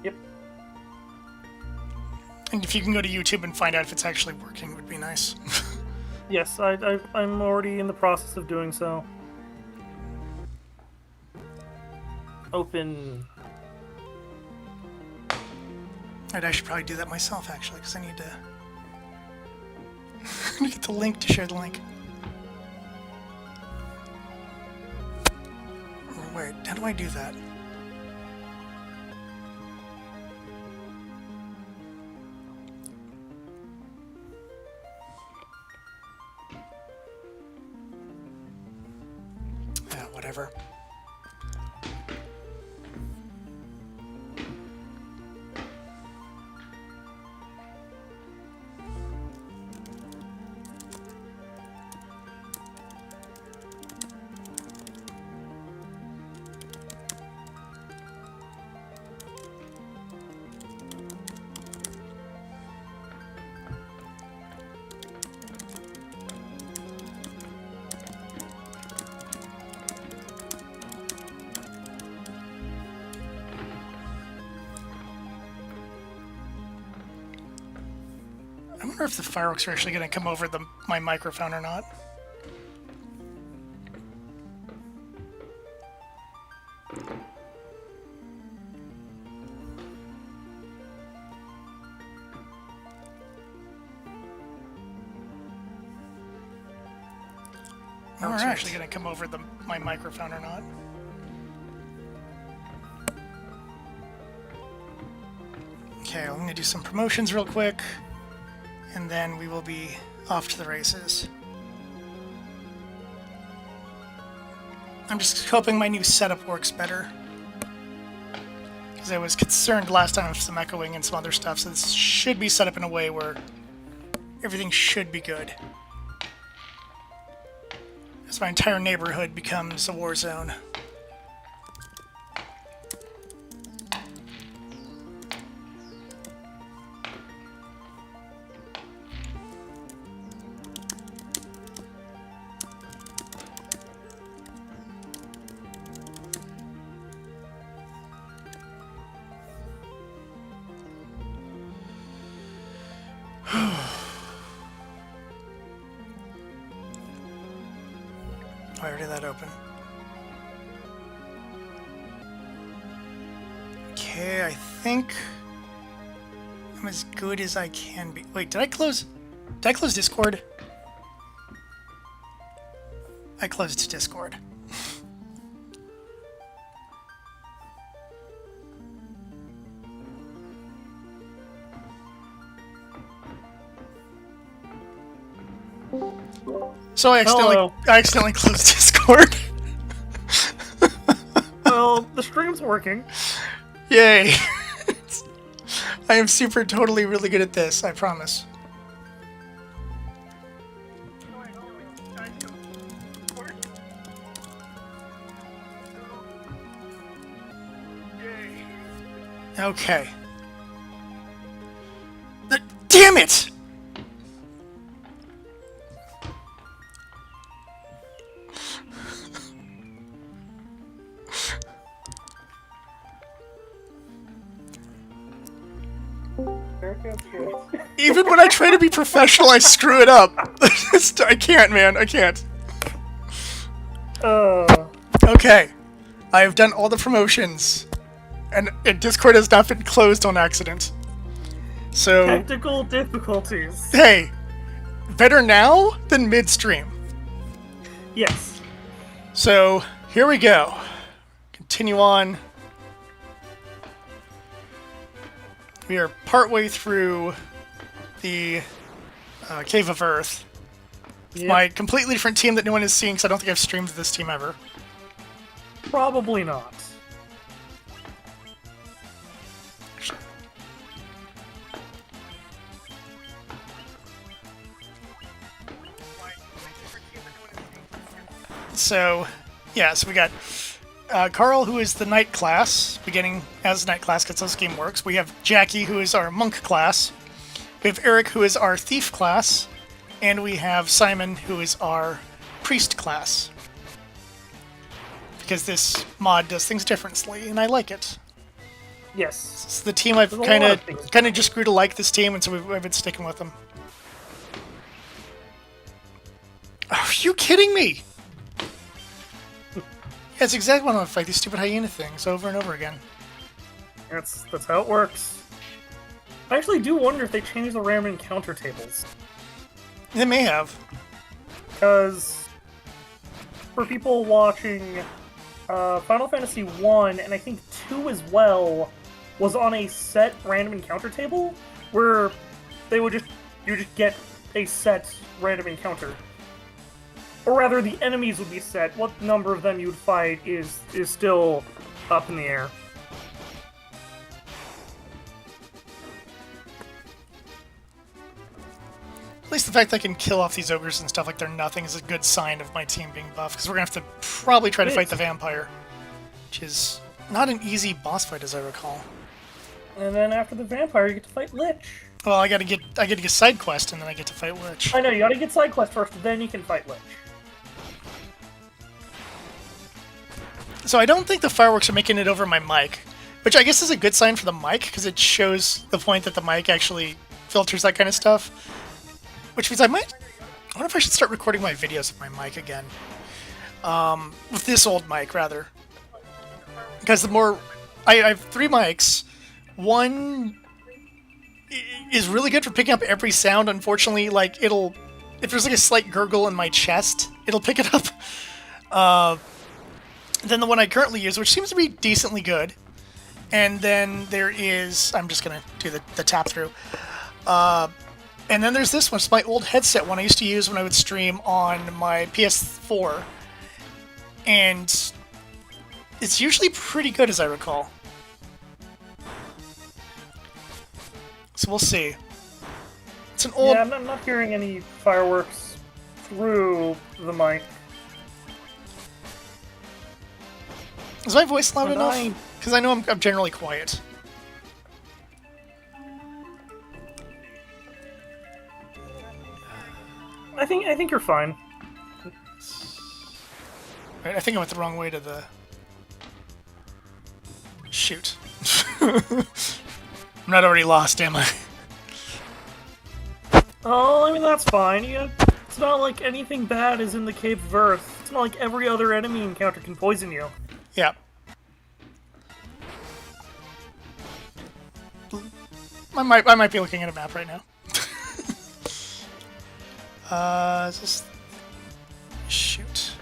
Yep. And if you can go to YouTube and find out if it's actually working, it would be nice. Yes, I'm already in the process of doing so. Open. Right, I should probably do that myself, actually, because I need to get the link to share the link. Wait, how do I do that? Yeah, whatever. I wonder if the fireworks are actually going to come over my microphone or not. Or are actually going to come over my microphone or not. Okay, I'm going to do some promotions real quick, and then we will be off to the races. I'm just hoping my new setup works better, because I was concerned last time with some echoing and some other stuff, so this should be set up in a way where everything should be good. As my entire neighborhood becomes a war zone. I already had that open. Okay, I think I'm as good as I can be. Wait, did I close Discord? I closed Discord. So I accidentally closed Discord. Well, the stream's working. Yay. I am super totally really good at this, I promise. Okay. Damn it! Even when I try to be professional, I screw it up. I can't, man. I can't. Okay. I have done all the promotions. And Discord has not been closed on accident. So... Technical difficulties. Hey. Better now than midstream. Yes. So, here we go. Continue on. We are partway through the Cave of Earth. Yep. My completely different team that no one has seen, because I don't think I've streamed this team ever. Probably not. So, yeah, so we got Carl, who is the Knight class, beginning as Knight class, because this game works. We have Jackie, who is our Monk class. We have Eric, who is our Thief class. And we have Simon, who is our Priest class. Because this mod does things differently, and I like it. Yes. It's the team I've There's a kind lot of of things. just grew to like this team, and so I've been sticking with them. Are you kidding me? Yeah, that's exactly what I want to fight, these stupid hyena things over and over again. That's how it works. I actually do wonder if they changed the random encounter tables. They may have. Because for people watching, Final Fantasy 1 and I think 2 as well was on a set random encounter table where you just get a set random encounter. Or rather, the enemies would be set. What number of them you would fight is still up in the air. At least the fact that I can kill off these ogres and stuff like they're nothing is a good sign of my team being buffed, because we're going to have to probably try to fight the vampire, which is not an easy boss fight, as I recall. And then after the vampire, you get to fight Lich. Well, I gotta get side quest, and then I get to fight Lich. I know, you gotta get side quest first, then you can fight Lich. So I don't think the fireworks are making it over my mic, which I guess is a good sign for the mic, because it shows the point that the mic actually filters that kind of stuff. Which means I wonder if I should start recording my videos with my mic again. With this old mic, rather. Because the more... I have 3 mics. One is really good for picking up every sound. Unfortunately, like, if there's like a slight gurgle in my chest, it'll pick it up. Then the one I currently use, which seems to be decently good. And then there is... I'm just going to do the tap through. And then there's this one. It's my old headset one I used to use when I would stream on my PS4. And it's usually pretty good, as I recall. So we'll see. It's an old... Yeah, I'm not hearing any fireworks through the mic. Is my voice loud And enough? Because I know I'm generally quiet. I think you're fine. Right, I think I went the wrong way to the... Shoot. I'm not already lost, am I? Oh, I mean, that's fine. It's not like anything bad is in the Cave of Earth. It's not like every other enemy encounter can poison you. Yeah. I might be looking at a map right now. Just... Shoot.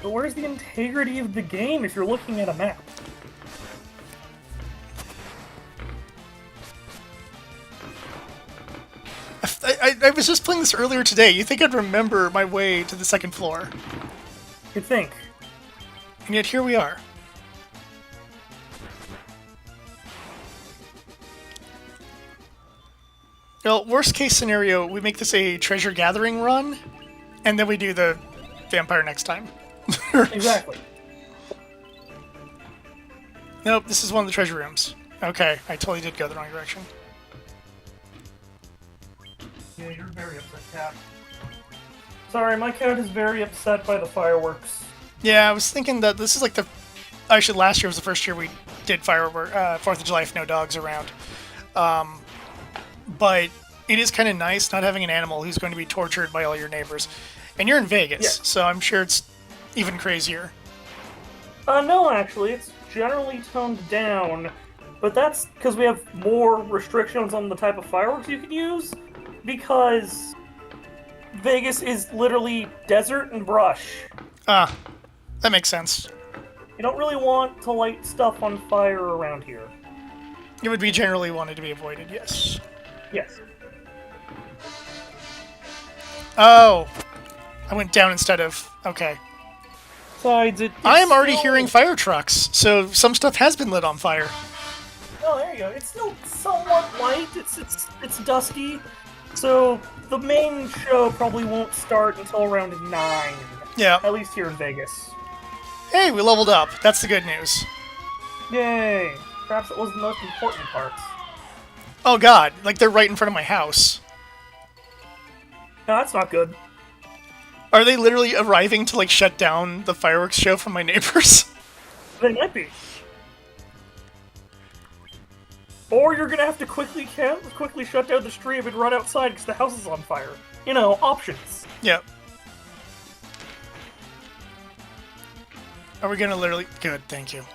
But where's the integrity of the game if you're looking at a map? I was just playing this earlier today. You think I'd remember my way to the second floor? You'd think. And yet here we are. Well, worst case scenario, we make this a treasure gathering run, and then we do the vampire next time. Exactly. Nope, this is one of the treasure rooms. Okay, I totally did go the wrong direction. Yeah, you're very upset, cat. Sorry, my cat is very upset by the fireworks. Yeah, I was thinking that this is like the... Actually, last year was the first year we did firework 4th of July with no dogs around. But it is kind of nice not having an animal who's going to be tortured by all your neighbors. And you're in Vegas, Yeah. so I'm sure it's even crazier. No, actually, it's generally toned down. But that's because we have more restrictions on the type of fireworks you can use. Because Vegas is literally desert and brush. Ah, that makes sense. You don't really want to light stuff on fire around here. It would be generally wanted to be avoided, yes. Yes. Oh, I went down instead of... Okay. Besides, I am already hearing fire trucks, so some stuff has been lit on fire. Oh, there you go. It's still somewhat light. It's dusky. So the main show probably won't start until around 9. Yeah. At least here in Vegas. Hey, we leveled up. That's the good news. Yay. Perhaps it was the most important part. Oh god, like they're right in front of my house. No, that's not good. Are they literally arriving to like shut down the fireworks show from my neighbors? They might be. Or you're gonna have to quickly shut down the stream and run outside because the house is on fire. You know, options. Yep. Are we gonna literally... Good, thank you.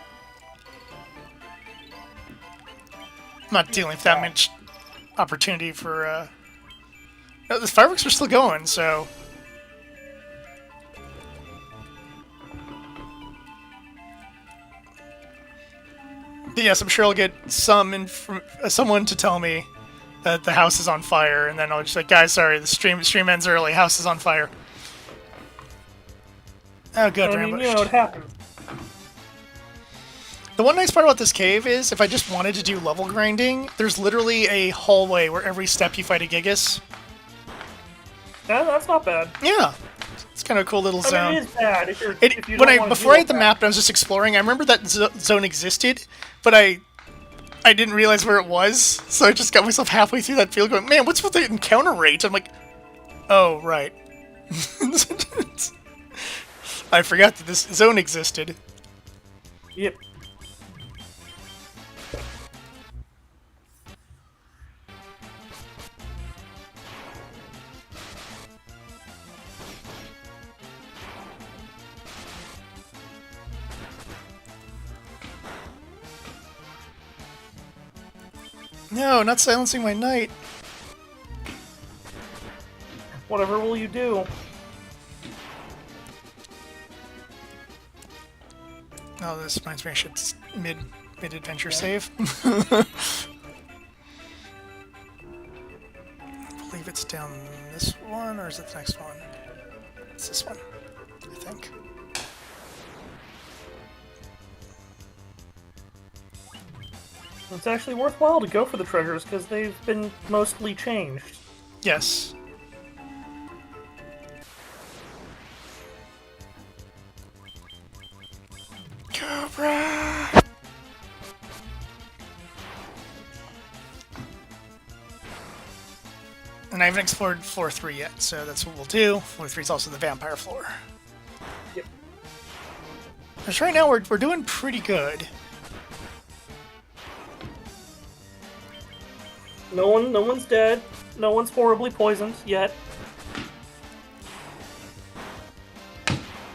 I'm not dealing with that much opportunity for, No, the fireworks are still going, so... But yes, I'm sure I'll get someone to tell me that the house is on fire, and then I'll just like, guys, sorry, the stream ends early, house is on fire. Oh, good, I mean, you know, it happens. The one nice part about this cave is, if I just wanted to do level grinding, there's literally a hallway where every step you fight a Gigas. Yeah, that's not bad. Yeah. It's kind of a cool little zone. I mean, it is bad if you don't want to before I had the that. map and I was just exploring, I remember that zone existed, but I didn't realize where it was, so I just got myself halfway through that field going, man, what's with the encounter rate? I'm like, oh, right. I forgot that this zone existed. Yep. No, not silencing my knight. Whatever will you do? Oh, this reminds me I should mid-adventure save. I believe it's down this one, or is it the next one? It's this one, I think. It's actually worthwhile to go for the treasures because they've been mostly changed. Yes. Cobra! And I haven't explored floor 3 yet, so that's what we'll do. Floor 3 is also the vampire floor. Yep. Because right now we're doing pretty good. No one's dead. No one's horribly poisoned yet.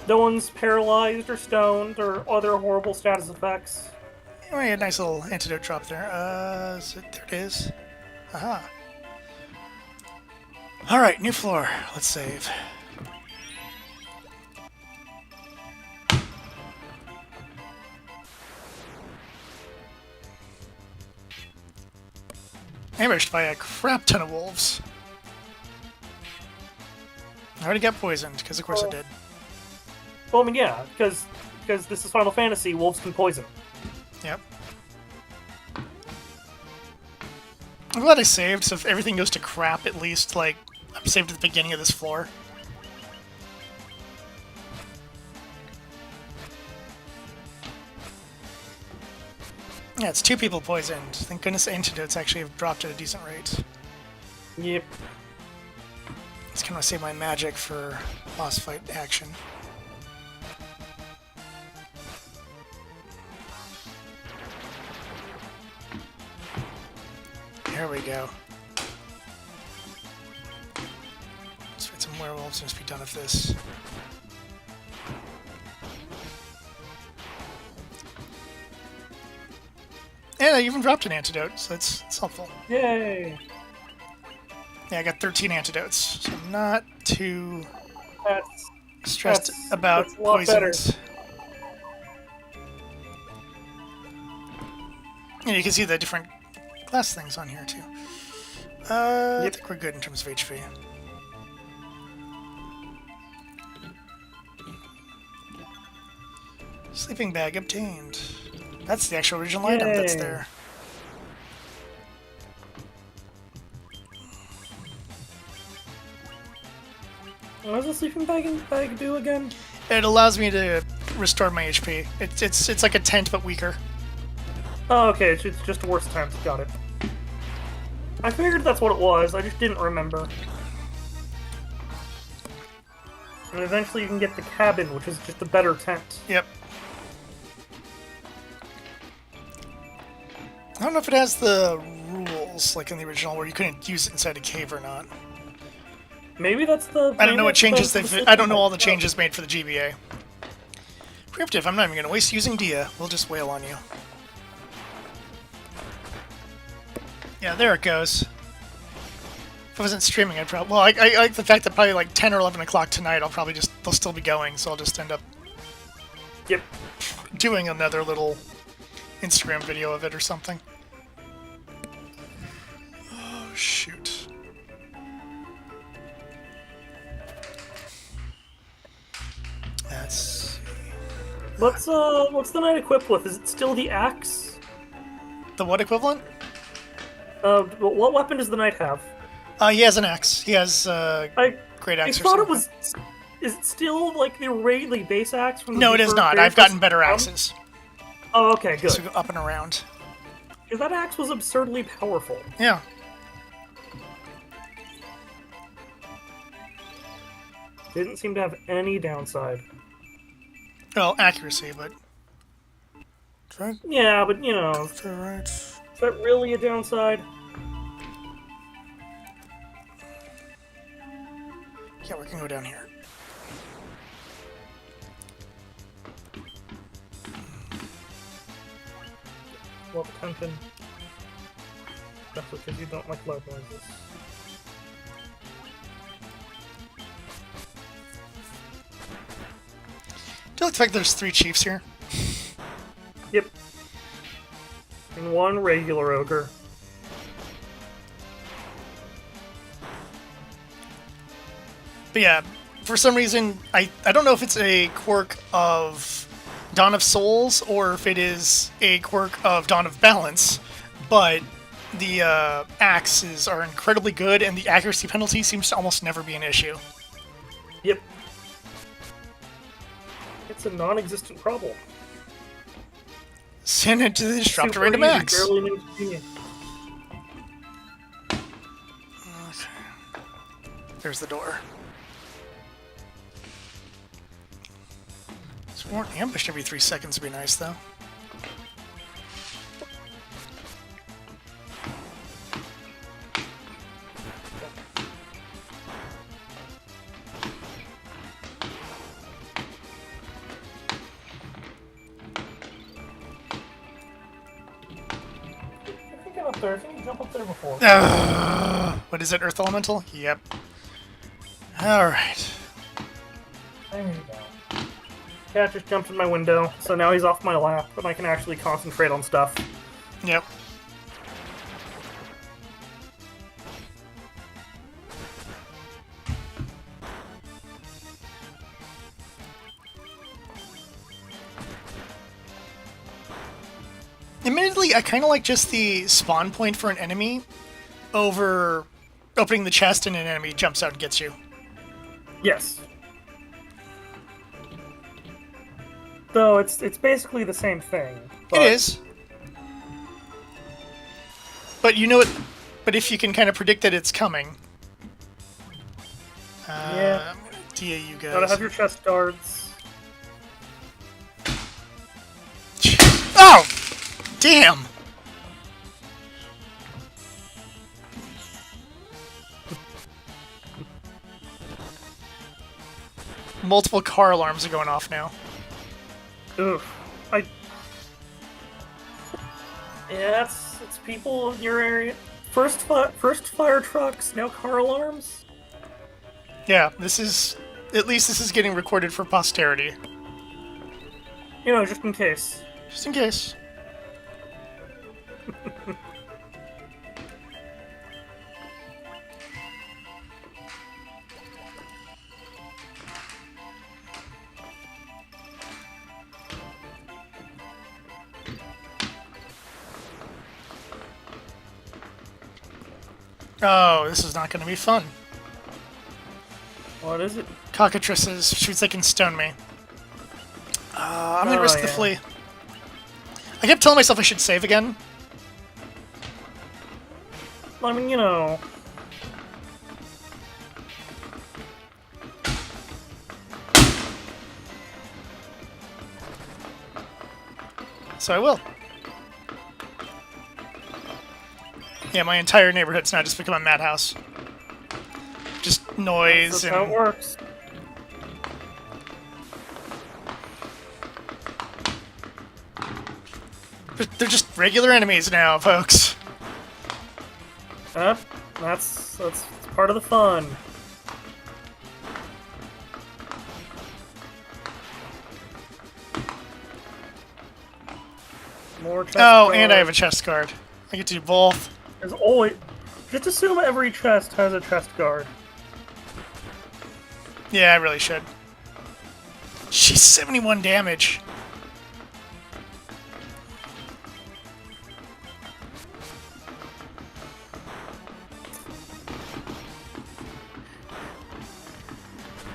No one's paralyzed or stoned or other horrible status effects. Anyway, a nice little antidote drop there. There it is. Aha. Alright, new floor. Let's save. Ambushed by a crap ton of wolves. I already got poisoned, because of course I did. Well, I mean, yeah, because this is Final Fantasy, wolves can poison. Yep. I'm glad I saved, so if everything goes to crap, at least, like, I'm saved at the beginning of this floor. Yeah, it's 2 people poisoned. Thank goodness antidotes actually have dropped at a decent rate. Yep. Just kind of save my magic for boss fight action. There we go. Let's fight some werewolves and just be done with this. And I even dropped an antidote, so it's helpful. Yay! Yeah, I got 13 antidotes, so I'm not too That's stressed about that's a lot poisons. And you can see the different class things on here, too. I think we're good in terms of HP. Sleeping bag obtained. That's the actual original item that's there. What does the sleeping bag do again? It allows me to restore my HP. It's like a tent, but weaker. Oh, okay, it's just a worse tent. Got it. I figured that's what it was, I just didn't remember. And eventually you can get the cabin, which is just a better tent. Yep. I don't know if it has the rules like in the original where you couldn't use it inside a cave or not. Maybe that's the. I don't know what that's changes the they've. I don't know all the system. changes made for the GBA. Preemptive. I'm not even going to waste using Dia. We'll just wail on you. Yeah, there it goes. If I wasn't streaming, I'd probably. Well, I like the fact that probably like 10 or 11 o'clock tonight, I'll probably just. They'll still be going, so I'll just end up Yep. doing another little Instagram video of it or something. Oh, shoot. That's... What's the knight equipped with? Is it still the axe? The what equivalent? What weapon does the knight have? He has an axe. He has I great I axe or thought it something. was. Is it still like the base axe from the No, it is not. I've gotten better axes. axes. Oh, okay, good. So we go up and around. Because that axe was absurdly powerful. Yeah. Didn't seem to have any downside. Well, accuracy, but... Right. Yeah, but you know, is Right. that really a downside? Yeah, we can go down here. Well, attention. That's because you don't like loud noises. Do it looks like there's 3 chiefs here. Yep. And one regular ogre. But yeah, for some reason, I don't know if it's a quirk of Dawn of Souls or if it is a quirk of Dawn of Balance, but the axes are incredibly good and the accuracy penalty seems to almost never be an issue. Yep. It's a non-existent problem. Send it to the drop to Super random easy, axe. barely an inconvenience. There's the door. So we weren't ambushed every 3 seconds would be nice, though. I think I'm up there. I think you jumped up there before. What is it, Earth Elemental? Yep. Alright. There you go. Cat just jumped in my window, so now he's off my lap, and I can actually concentrate on stuff. Yep. Admittedly, I kind of like just the spawn point for an enemy over opening the chest and an enemy jumps out and gets you. Yes. Though it's basically the same thing. But It is. But you know it. But if you can kind of predict that it's coming. Yeah. I'm gonna DA you guys. Gotta have your chest guards. Oh! Damn! Multiple car alarms are going off now. Ugh. Yeah, it's people in your area. First fire trucks, now car alarms. Yeah, this is... At least this is getting recorded for posterity. You know, just in case. Just in case. Oh, this is not going to be fun. What is it? Cockatrices shoots they can stone me. I'm going to risk the yeah. flea. I kept telling myself I should save again. I mean, you know. So I will. Yeah, my entire neighborhood's now just become a madhouse. Just noise That's how it works. They're just regular enemies now, folks. That's part of the fun. More chest guard. And I have a chest guard. I get to do both. There's always... Just assume every chest has a chest guard. Yeah, I really should. She's 71 damage.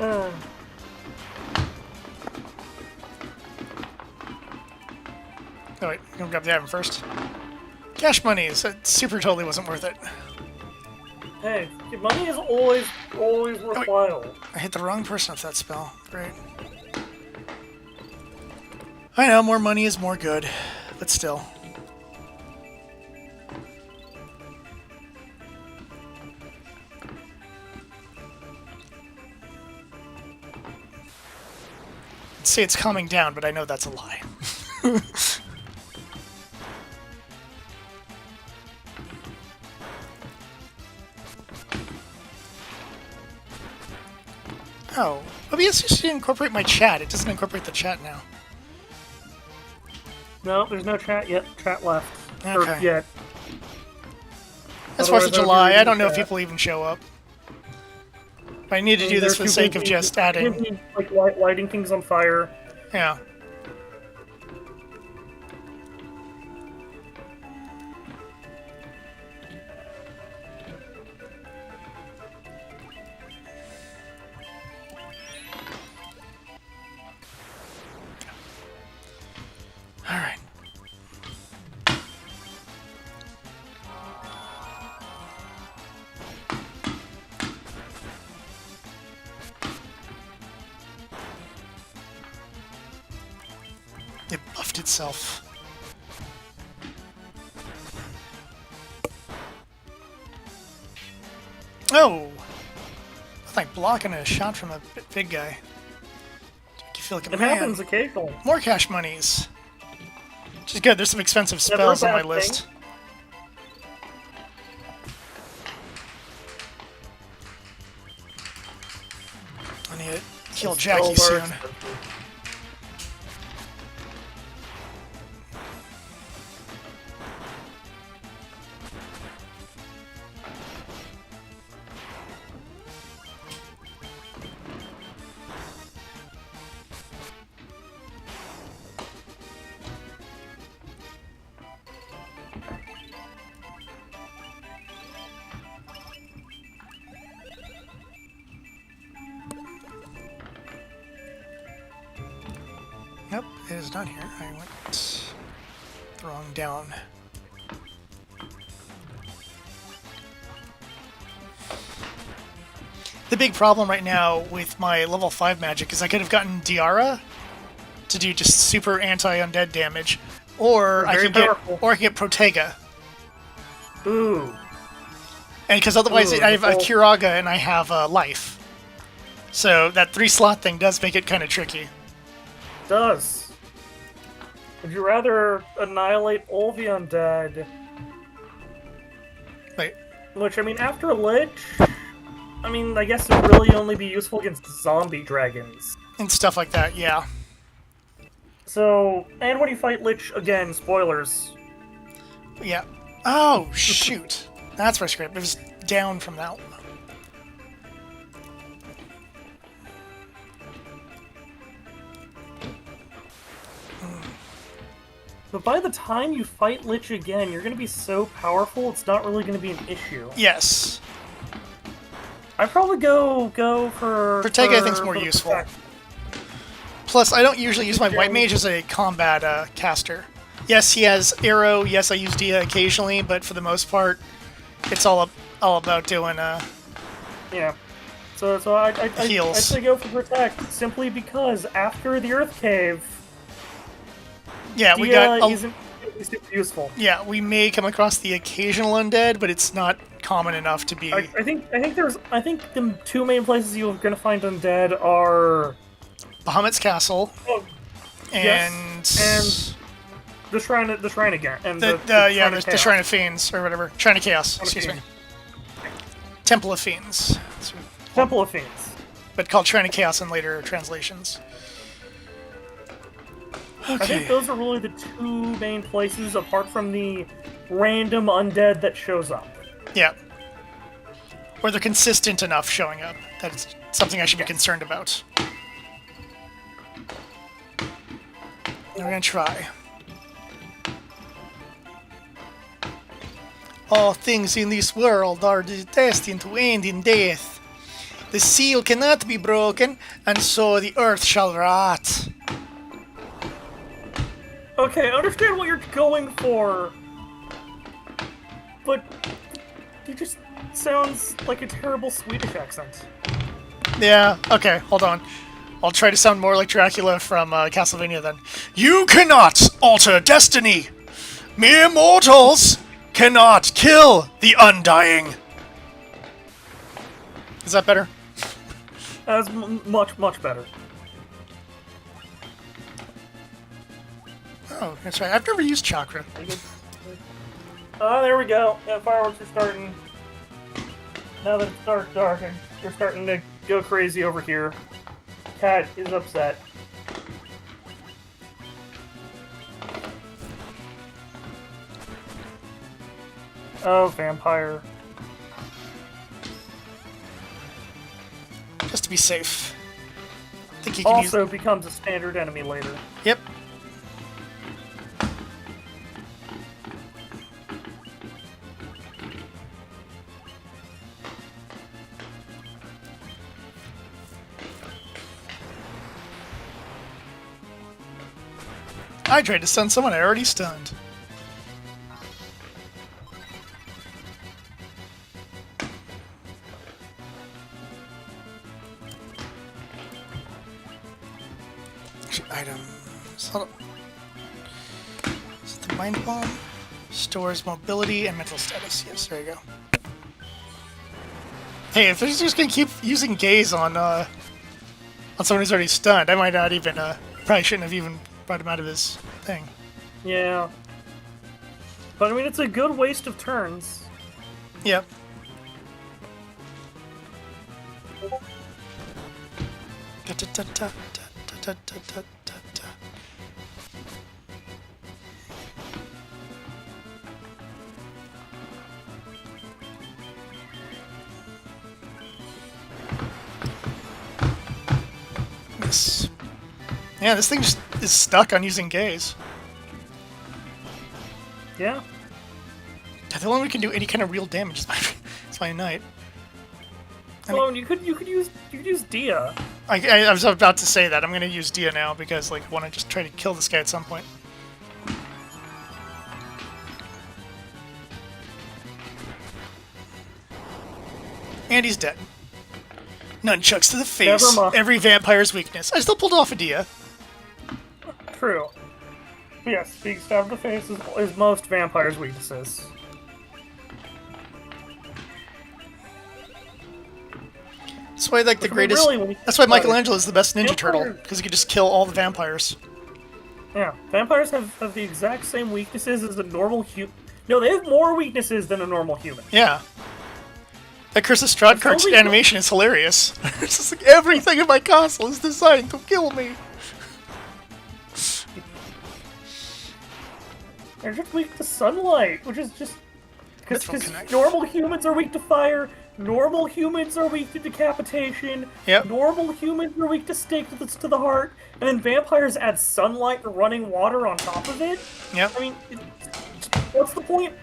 Uh, Oh wait, I'm gonna grab the item first. Cash monies. That super totally wasn't worth it. hey, money is always worthwhile. I hit the wrong person with that spell. Great. I know, more money is more good, but still. I'd say it's calming down, but I know that's a lie. Oh, OBS used to incorporate my chat. It doesn't incorporate the chat now. No, there's no chat yet. Chat left. Okay. Or yet. That's 4th of Otherwise, I would be July. I reading don't know if chat. people even show up. But I need to do They're this for the too sake of busy just adding. busy, like lighting things on fire. Yeah. All right. It buffed itself. Oh! That's like blocking a shot from a big guy. Make you feel like a It man. happens occasionally. More cash monies. Which is good. There's some expensive Never a spells on my bad list. thing. I need to kill It's Jackie still soon. worse. Nope, it is not here. I went the wrong down. The big problem right now with my level 5 magic is I could have gotten Diara to do just super anti-undead damage, or I Very could get powerful. Protega. Ooh. And because otherwise Ooh, I have a well- Kiraga and I have life. So that 3-slot thing does make it kind of tricky. Does. Would you rather annihilate all the undead? Wait, Which, I mean, after Lich, I mean, I guess it would really only be useful against zombie dragons. and stuff like that, yeah. So, and when you fight Lich again, spoilers. Yeah. Oh, shoot. That's where I scraped. It was down from that one. But by the time you fight Lich again, you're going to be so powerful, it's not really going to be an issue. Yes. I'd probably go for... Protega I think's more for the useful. Protect. Plus, I don't usually use my White Mage as a combat caster. Yes, he has Arrow. Yes, I use Dia occasionally, but for the most part, it's all about doing Yeah. So I'd heals. say go for Protect, simply because after the Earth Cave, Yeah, we Dia got isn't be super useful. Yeah, we may come across the occasional undead, but it's not common enough to be. I think the two main places you're gonna find undead are Bahamut's Castle oh, and yes, and the shrine again, and the Shrine of Fiends or whatever, Shrine of Chaos. Excuse me. Temple of Fiends. Temple of Fiends, but called Shrine of Chaos in later translations. Okay. I think those are really the two main places, apart from the random undead that shows up. Yeah. Or they're consistent enough showing up. That's something I should be concerned about. We're gonna try. All things in this world are destined to end in death. The seal cannot be broken, and so the earth shall rot. Okay, I understand what you're going for, but it just sounds like a terrible Swedish accent. Yeah, okay, hold on. I'll try to sound more like Dracula from Castlevania then. You cannot alter destiny! Mere mortals cannot kill the undying! Is that better? That's much better. Oh, that's right. I've never used chakra. Oh, there we go. Yeah, fireworks are starting. Now that it's dark, and you're starting to go crazy over here. Cat is upset. Oh, vampire. Just to be safe. I think you can Also becomes a standard enemy later. Yep. I tried to stun someone I already stunned. Items. Hold on. Is it the mind bomb? Stores mobility and mental status. Yes, there you go. Hey, if they're just gonna keep using gaze on someone who's already stunned, I might not even probably shouldn't have even brought him out of his thing. Yeah. But I mean, it's a good waste of turns. Yep. Miss. Yeah, this thing just is stuck on using gaze. Yeah. The only one we can do any kind of real damage is my knight. Well, you could use Dia. I was about to say that. I'm going to use Dia now because like I want to just try to kill this guy at some point. And he's dead. Nunchucks to the face. Never mind. Every vampire's weakness. I still pulled off a Dia. True. Yes, being stabbed in the face is most vampires' weaknesses. That's why like the greatest. That's why Michelangelo is the best Ninja Turtle because he could just kill all the vampires. Yeah, vampires have the exact same weaknesses as a normal human. No, they have more weaknesses than a normal human. Yeah. That Curse of Strahd animation is hilarious. It's just like everything in my castle is designed to kill me. They're just weak to sunlight, which is just because normal humans are weak to fire. Normal humans are weak to decapitation. Yep. Normal humans are weak to stake to the heart, and then vampires add sunlight or running water on top of it. Yep. I mean, what's the point?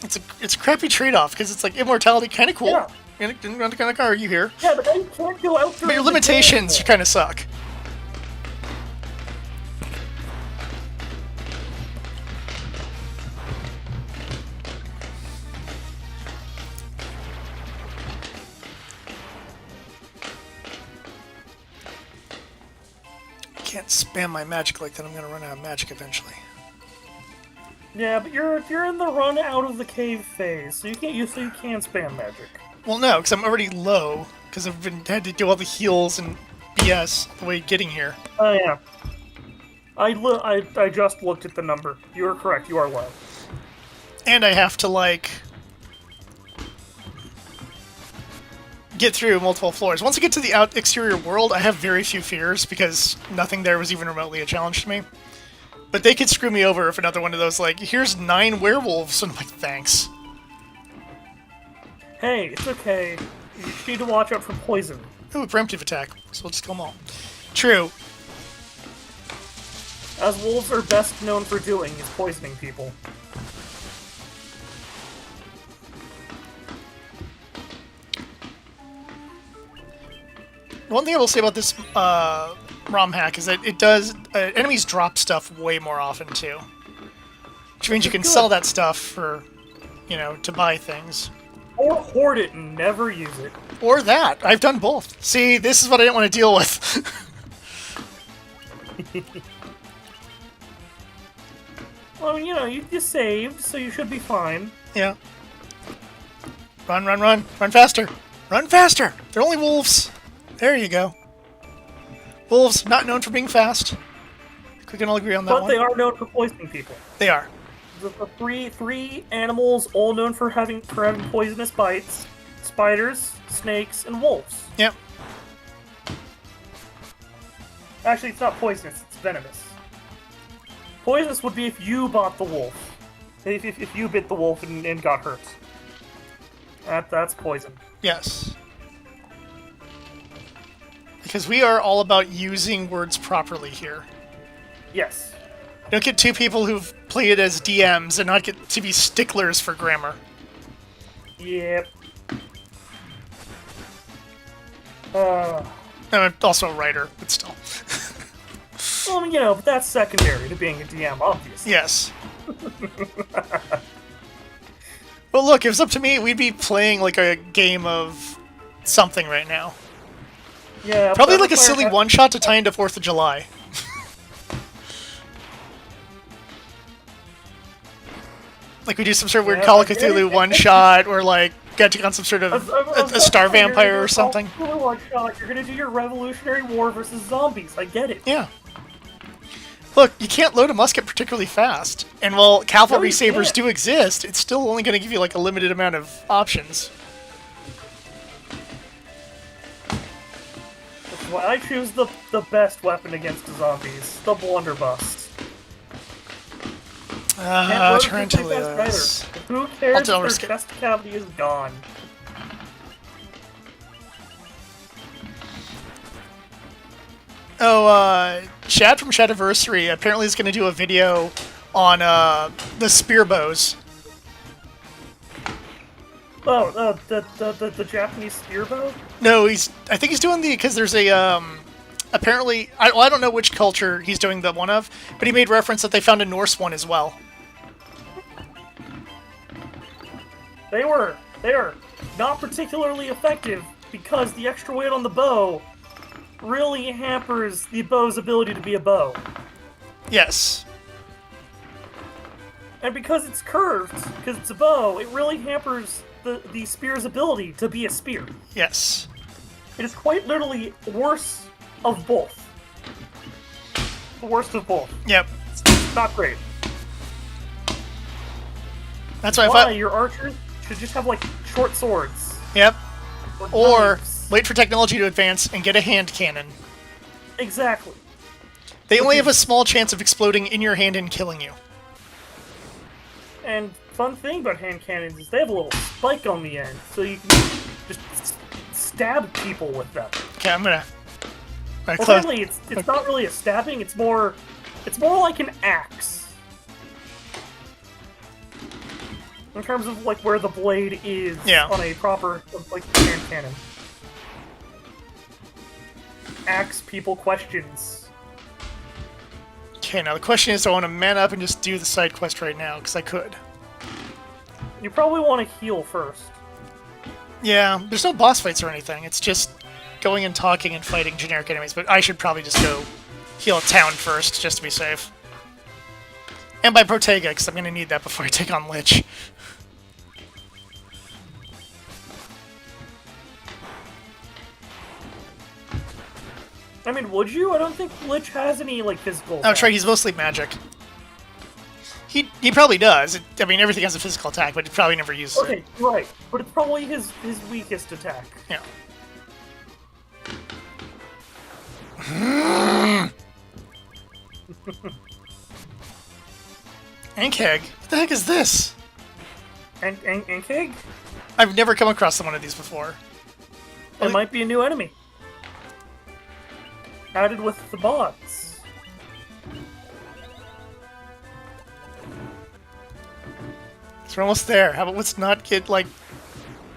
It's a crappy trade-off because it's like immortality, kind of cool. Yeah. Kind of argue here. Yeah, but then you can't go out. But your limitations kind of suck. can't spam my magic like that. I'm gonna run out of magic eventually. Yeah, but you're in the run out of the cave phase, so you can spam magic. Well, no, because I'm already low, because I've had to do all the heals and BS the way getting here. Oh yeah. I just looked at the number. You are correct. You are low. And I have to, like, get through multiple floors. Once I get to the exterior world, I have very few fears, because nothing there was even remotely a challenge to me. But they could screw me over if another one of those, like, here's 9 werewolves, and I'm like, thanks. Hey, it's okay. You just need to watch out for poison. Ooh, preemptive attack, so we'll just kill them all. True. As wolves are best known for doing is poisoning people. One thing I will say about this ROM hack is that it does... enemies drop stuff way more often, too. Which means you can sell that stuff for, you know, to buy things. Or hoard it and never use it. Or that. I've done both. See, this is what I didn't want to deal with. Well, you know, you saved, so you should be fine. Yeah. Run, run, run. Run faster. Run faster! They're only wolves. There you go. Wolves, not known for being fast. We can all agree on that one. But they are known for poisoning people. They are. The three animals all known for having poisonous bites: spiders, snakes, and wolves. Yep. Actually, it's not poisonous, it's venomous. Poisonous would be if you bought the wolf. If you bit the wolf and got hurt. That's poison. Yes. Because we are all about using words properly here. Yes. Don't get two people who've played as DMs and not get to be sticklers for grammar. Yep. I'm also a writer, but still. Well, you know, but that's secondary to being a DM, obviously. Yes. Well, look, if it was up to me, we'd be playing like a game of something right now. Yeah. Probably like a silly one-shot to tie into 4th of July. Like we do some sort of weird Call of Cthulhu one-shot, or like get on some sort of a star vampire or something. One-shot. You're gonna do your Revolutionary War versus zombies. I get it. Yeah. Look, you can't load a musket particularly fast. And while cavalry sabers do exist, it's still only going to give you like a limited amount of options. That's why I choose the best weapon against zombies, the blunderbuss. Tarantulas. Who cares if their chest cavity is gone? Oh, Chad from Shadiversary apparently is going to do a video on the spear bows. Oh, the Japanese spear bow? No, I think he's doing because there's a, apparently, I don't know which culture he's doing the one of, but he made reference that they found a Norse one as well. They are not particularly effective because the extra weight on the bow really hampers the bow's ability to be a bow. Yes. And because it's curved, because it's a bow, it really hampers the spear's ability to be a spear. Yes. It is quite literally worse of both. The worst of both. Yep. It's not great. That's why your archers should just have, like, short swords. Yep. Or knives. wait for technology to advance and get a hand cannon. Exactly. They only have a small chance of exploding in your hand and killing you. And fun thing about hand cannons is they have a little spike on the end, so you can just stab people with them. Okay, I'm gonna Well, certainly it's not really a stabbing. It's more like an axe. In terms of like where the blade is on a proper like hand cannon. Axe people questions. Okay, now the question is, do I want to man up and just do the side quest right now? Because I could. You probably want to heal first. Yeah, there's no boss fights or anything. It's just going and talking and fighting generic enemies. But I should probably just go heal a town first, just to be safe. And by Protega, because I'm going to need that before I take on Lich. I mean, would you? I don't think Lich has any, like, physical Oh, attack. that's right, he's mostly magic. He probably does. I mean, everything has a physical attack, but he probably never uses it. Okay, right. But it's probably his weakest attack. Yeah. Ankeg? What the heck is this? And Keg? I've never come across one of these before. It might be a new enemy. Added with the bots. So we're almost there. How about let's not get, like...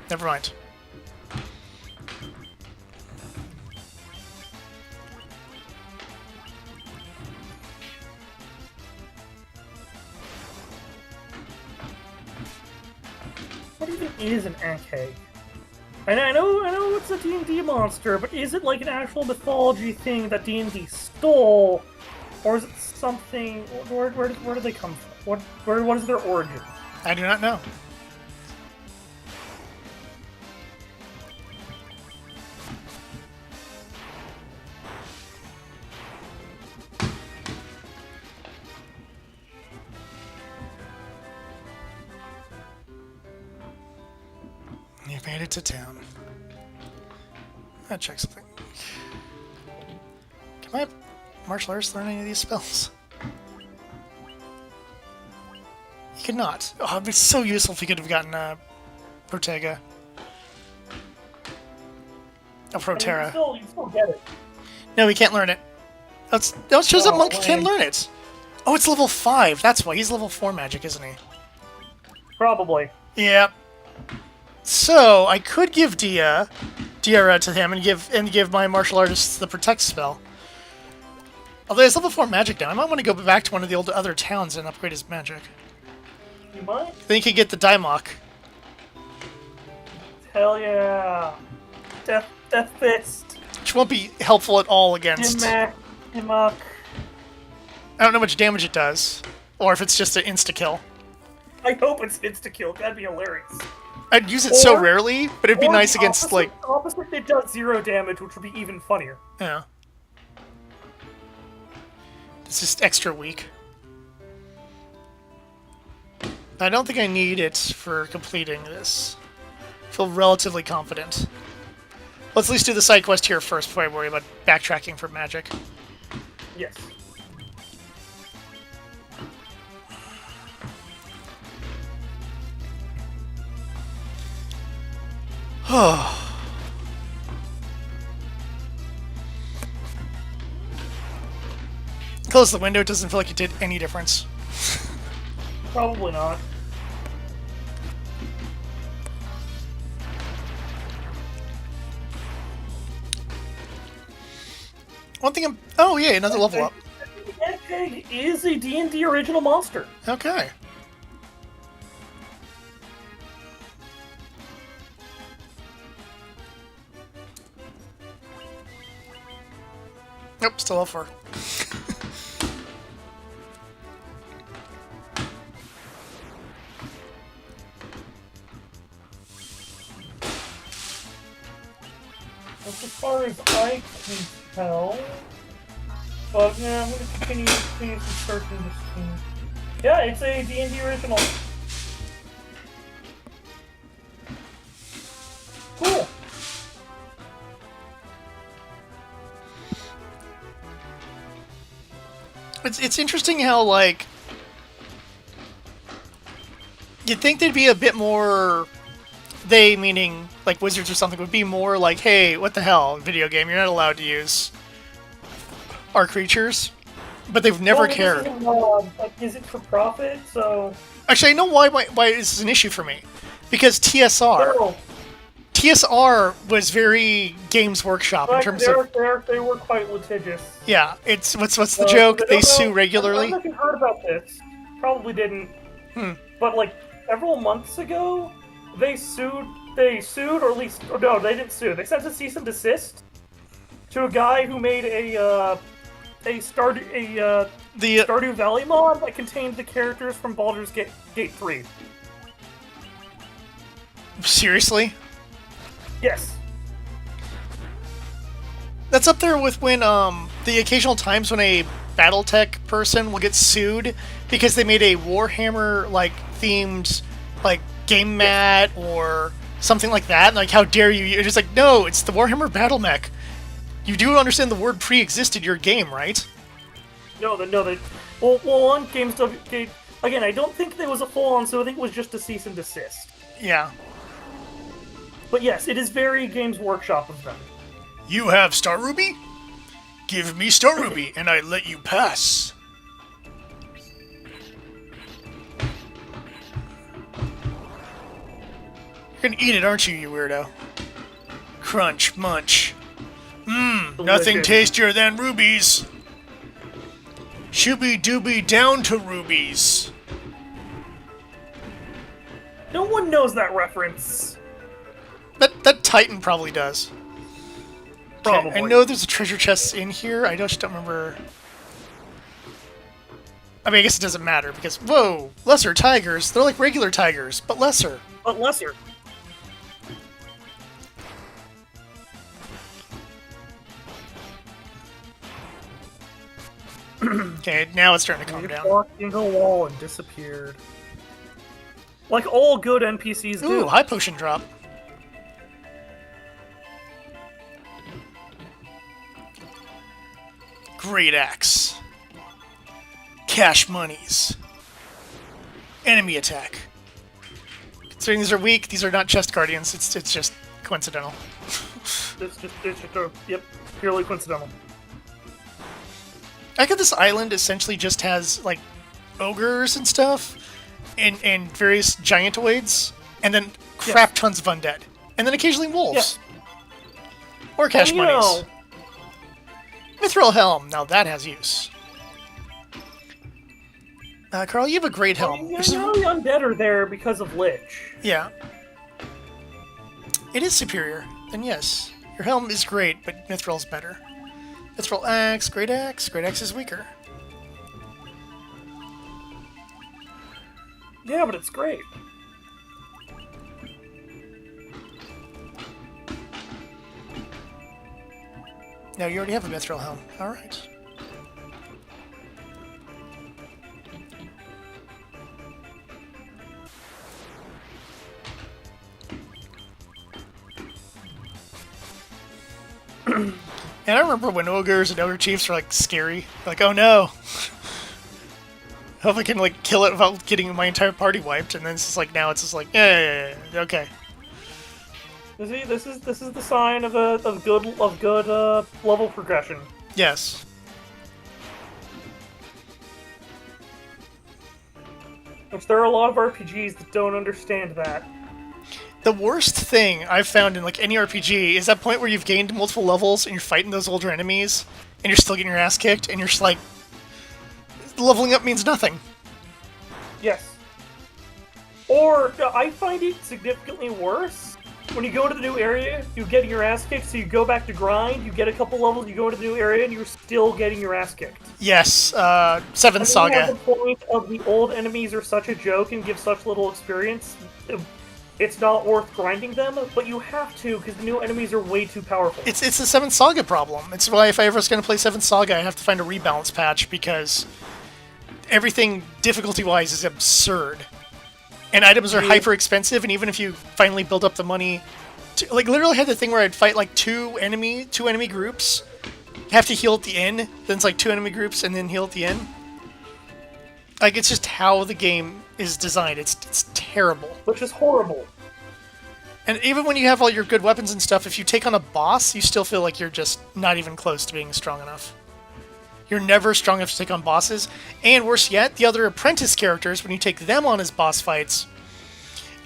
Never mind. What even is an Ankeg? I know it's a D&D monster, but is it like an actual mythology thing that D&D stole? Or is it something... Where do they come from? What is their origin? I do not know. You've made it to town. I'll check something. Can my martial arts learn any of these spells? You cannot. Oh, it'd be so useful if you could have gotten Protega. Oh, Protera. You still get it. No, he can't learn it. That shows up Monk lame. can't learn it. Oh, it's level 5. That's why. He's level 4 magic, isn't he? Probably. Yep. So, I could give Dira to him and give my martial artist the protect spell. Although he's level 4 magic now, I might want to go back to one of the other towns and upgrade his magic. You might? Then he could get the Daimok. Hell yeah. Death Fist. Which won't be helpful at all against... Dimmak. I don't know how much damage it does. Or if it's just an insta-kill. I hope it's insta-kill. That'd be hilarious. I'd use it so rarely, but it'd be nice against, opposite, like... Opposite, it does 0 damage, which would be even funnier. Yeah. It's just extra weak. I don't think I need it for completing this. I feel relatively confident. Let's at least do the side quest here first before I worry about backtracking for magic. Yes. Close the window, it doesn't feel like it did any difference. Probably not. One thing I'm... Oh, yeah, another level up. Ankeg is a D&D original monster. Okay. Nope, still level 4. As far as I can tell. But yeah, I'm going to continue some searching this team. Yeah, it's a D&D original. Cool. It's interesting how, like... You'd think there'd be a bit more... They, meaning, like, wizards or something, would be more like, hey, what the hell, video game, you're not allowed to use our creatures. But they've never cared. Is it for profit? So... Actually, I know why this is an issue for me. Because TSR... Oh. TSR was very Games Workshop in terms of... They were quite litigious. Yeah, it's... What's the joke? They sue regularly? I don't know if you heard about this. Probably didn't. But, like, several months ago... They sued, or at least, no, they didn't sue. They sent a cease and desist to a guy who made a Stardew Valley mod that contained the characters from Baldur's Gate 3. Seriously? Yes. That's up there with when the occasional times when a BattleTech person will get sued because they made a Warhammer like themed like game mat or something like that. And, like, how dare you? You're just like, no, it's the Warhammer Battle Mech. You do understand the word pre-existed your game, right? No. Well, on Games again, I don't think there was a full-on, so I think it was just a cease and desist. Yeah. But yes, it is very Games Workshop of them. You have Star Ruby? Give me Star Ruby, and I let you pass. You're gonna eat it, aren't you, you weirdo? Crunch, munch. Nothing tastier than rubies. Shooby dooby down to rubies. No one knows that reference. That Titan probably does. Probably. Okay, I know there's a treasure chest in here. I just don't remember. I mean, I guess it doesn't matter because, whoa, lesser tigers. They're like regular tigers, but lesser. But lesser. Okay, now it's starting to calm down. Walked into a wall and disappeared. Like all good NPCs do. Ooh, high potion drop. Great axe. Cash monies. Enemy attack. Considering these are weak, these are not chest guardians. It's just coincidental. It's just purely coincidental. I think this island essentially just has like ogres and stuff, and various giantoids, and then crap tons of undead, and then occasionally wolves. Or cash monies. Mithril helm. Now that has use. Carl, you have a great helm. The undead are there because of Lich. Yeah. It is superior. Then yes, your helm is great, but Mithril's better. Mithril axe, great axe. Great axe is weaker. Yeah, but it's great. No, you already have a Mithril helm. Alright. And I remember when ogres and ogre chiefs were like scary. Like, oh no. Hope I can like kill it without getting my entire party wiped, and then it's just like now it's just like yeah, okay. See, this is the sign of good level progression. Yes. Which there are a lot of RPGs that don't understand that. The worst thing I've found in like any RPG is that point where you've gained multiple levels and you're fighting those older enemies and you're still getting your ass kicked and you're just like leveling up means nothing. Yes. Or I find it significantly worse. When you go to the new area, you get your ass kicked, so you go back to grind, you get a couple levels, you go to the new area, and you're still getting your ass kicked. Yes, Seventh Saga. The point of the old enemies are such a joke and give such little experience, it's not worth grinding them, but you have to, because the new enemies are way too powerful. It's the Seventh Saga problem. It's why if I ever was going to play Seventh Saga, I have to find a rebalance patch, because everything difficulty-wise is absurd. And items are hyper expensive, and even if you finally build up the money, like literally had the thing where I'd fight like two enemy groups, have to heal at the end, then it's like two enemy groups and then heal at the end. Like it's just how the game is designed. It's terrible. Which is horrible. And even when you have all your good weapons and stuff, if you take on a boss, you still feel like you're just not even close to being strong enough. You're never strong enough to take on bosses. And worse yet, the other apprentice characters, when you take them on as boss fights,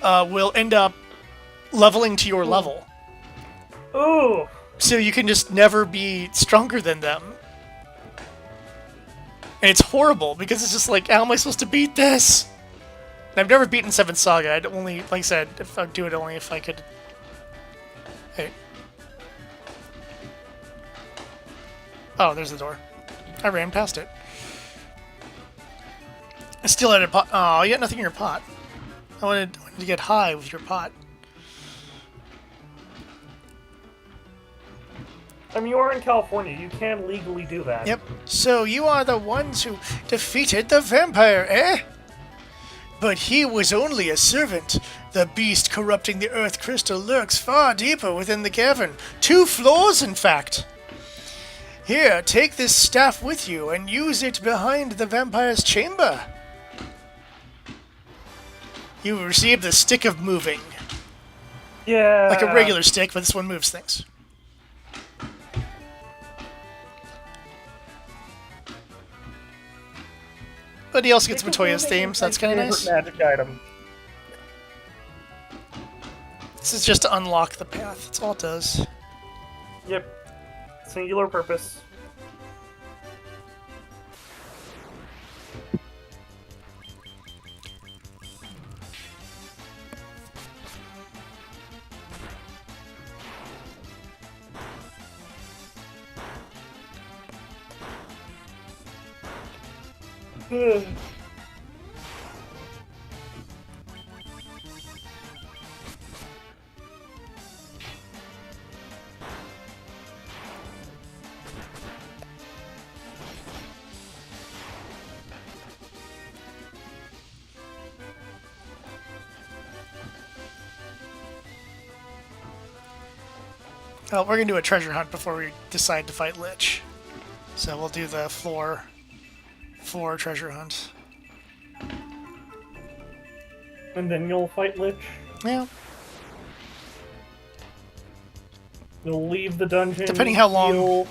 will end up leveling to your level. Ooh. So you can just never be stronger than them. And it's horrible, because it's just like, how am I supposed to beat this? And I've never beaten Seventh Saga. I'd only, like I said, if I'd do it only if I could... Hey. Oh, there's the door. I ran past it. I still had a pot. Oh, you got nothing in your pot. I wanted to get high with your pot. I mean, you are in California. You can legally do that. Yep. So you are the ones who defeated the vampire, eh? But he was only a servant. The beast corrupting the earth crystal lurks far deeper within the cavern. 2 floors, in fact. Here, take this staff with you and use it behind the vampire's chamber. You receive the stick of moving. Yeah. Like a regular stick, but this one moves things. But he also gets Matoya's theme, so that's kind of nice. Magic item. This is just to unlock the path. That's all it does. Yep. Singular purpose. Oh, we're gonna do a treasure hunt before we decide to fight Lich. So we'll do the floor treasure hunt. And then you'll fight Lich. Yeah. You'll leave the dungeon. Depending how long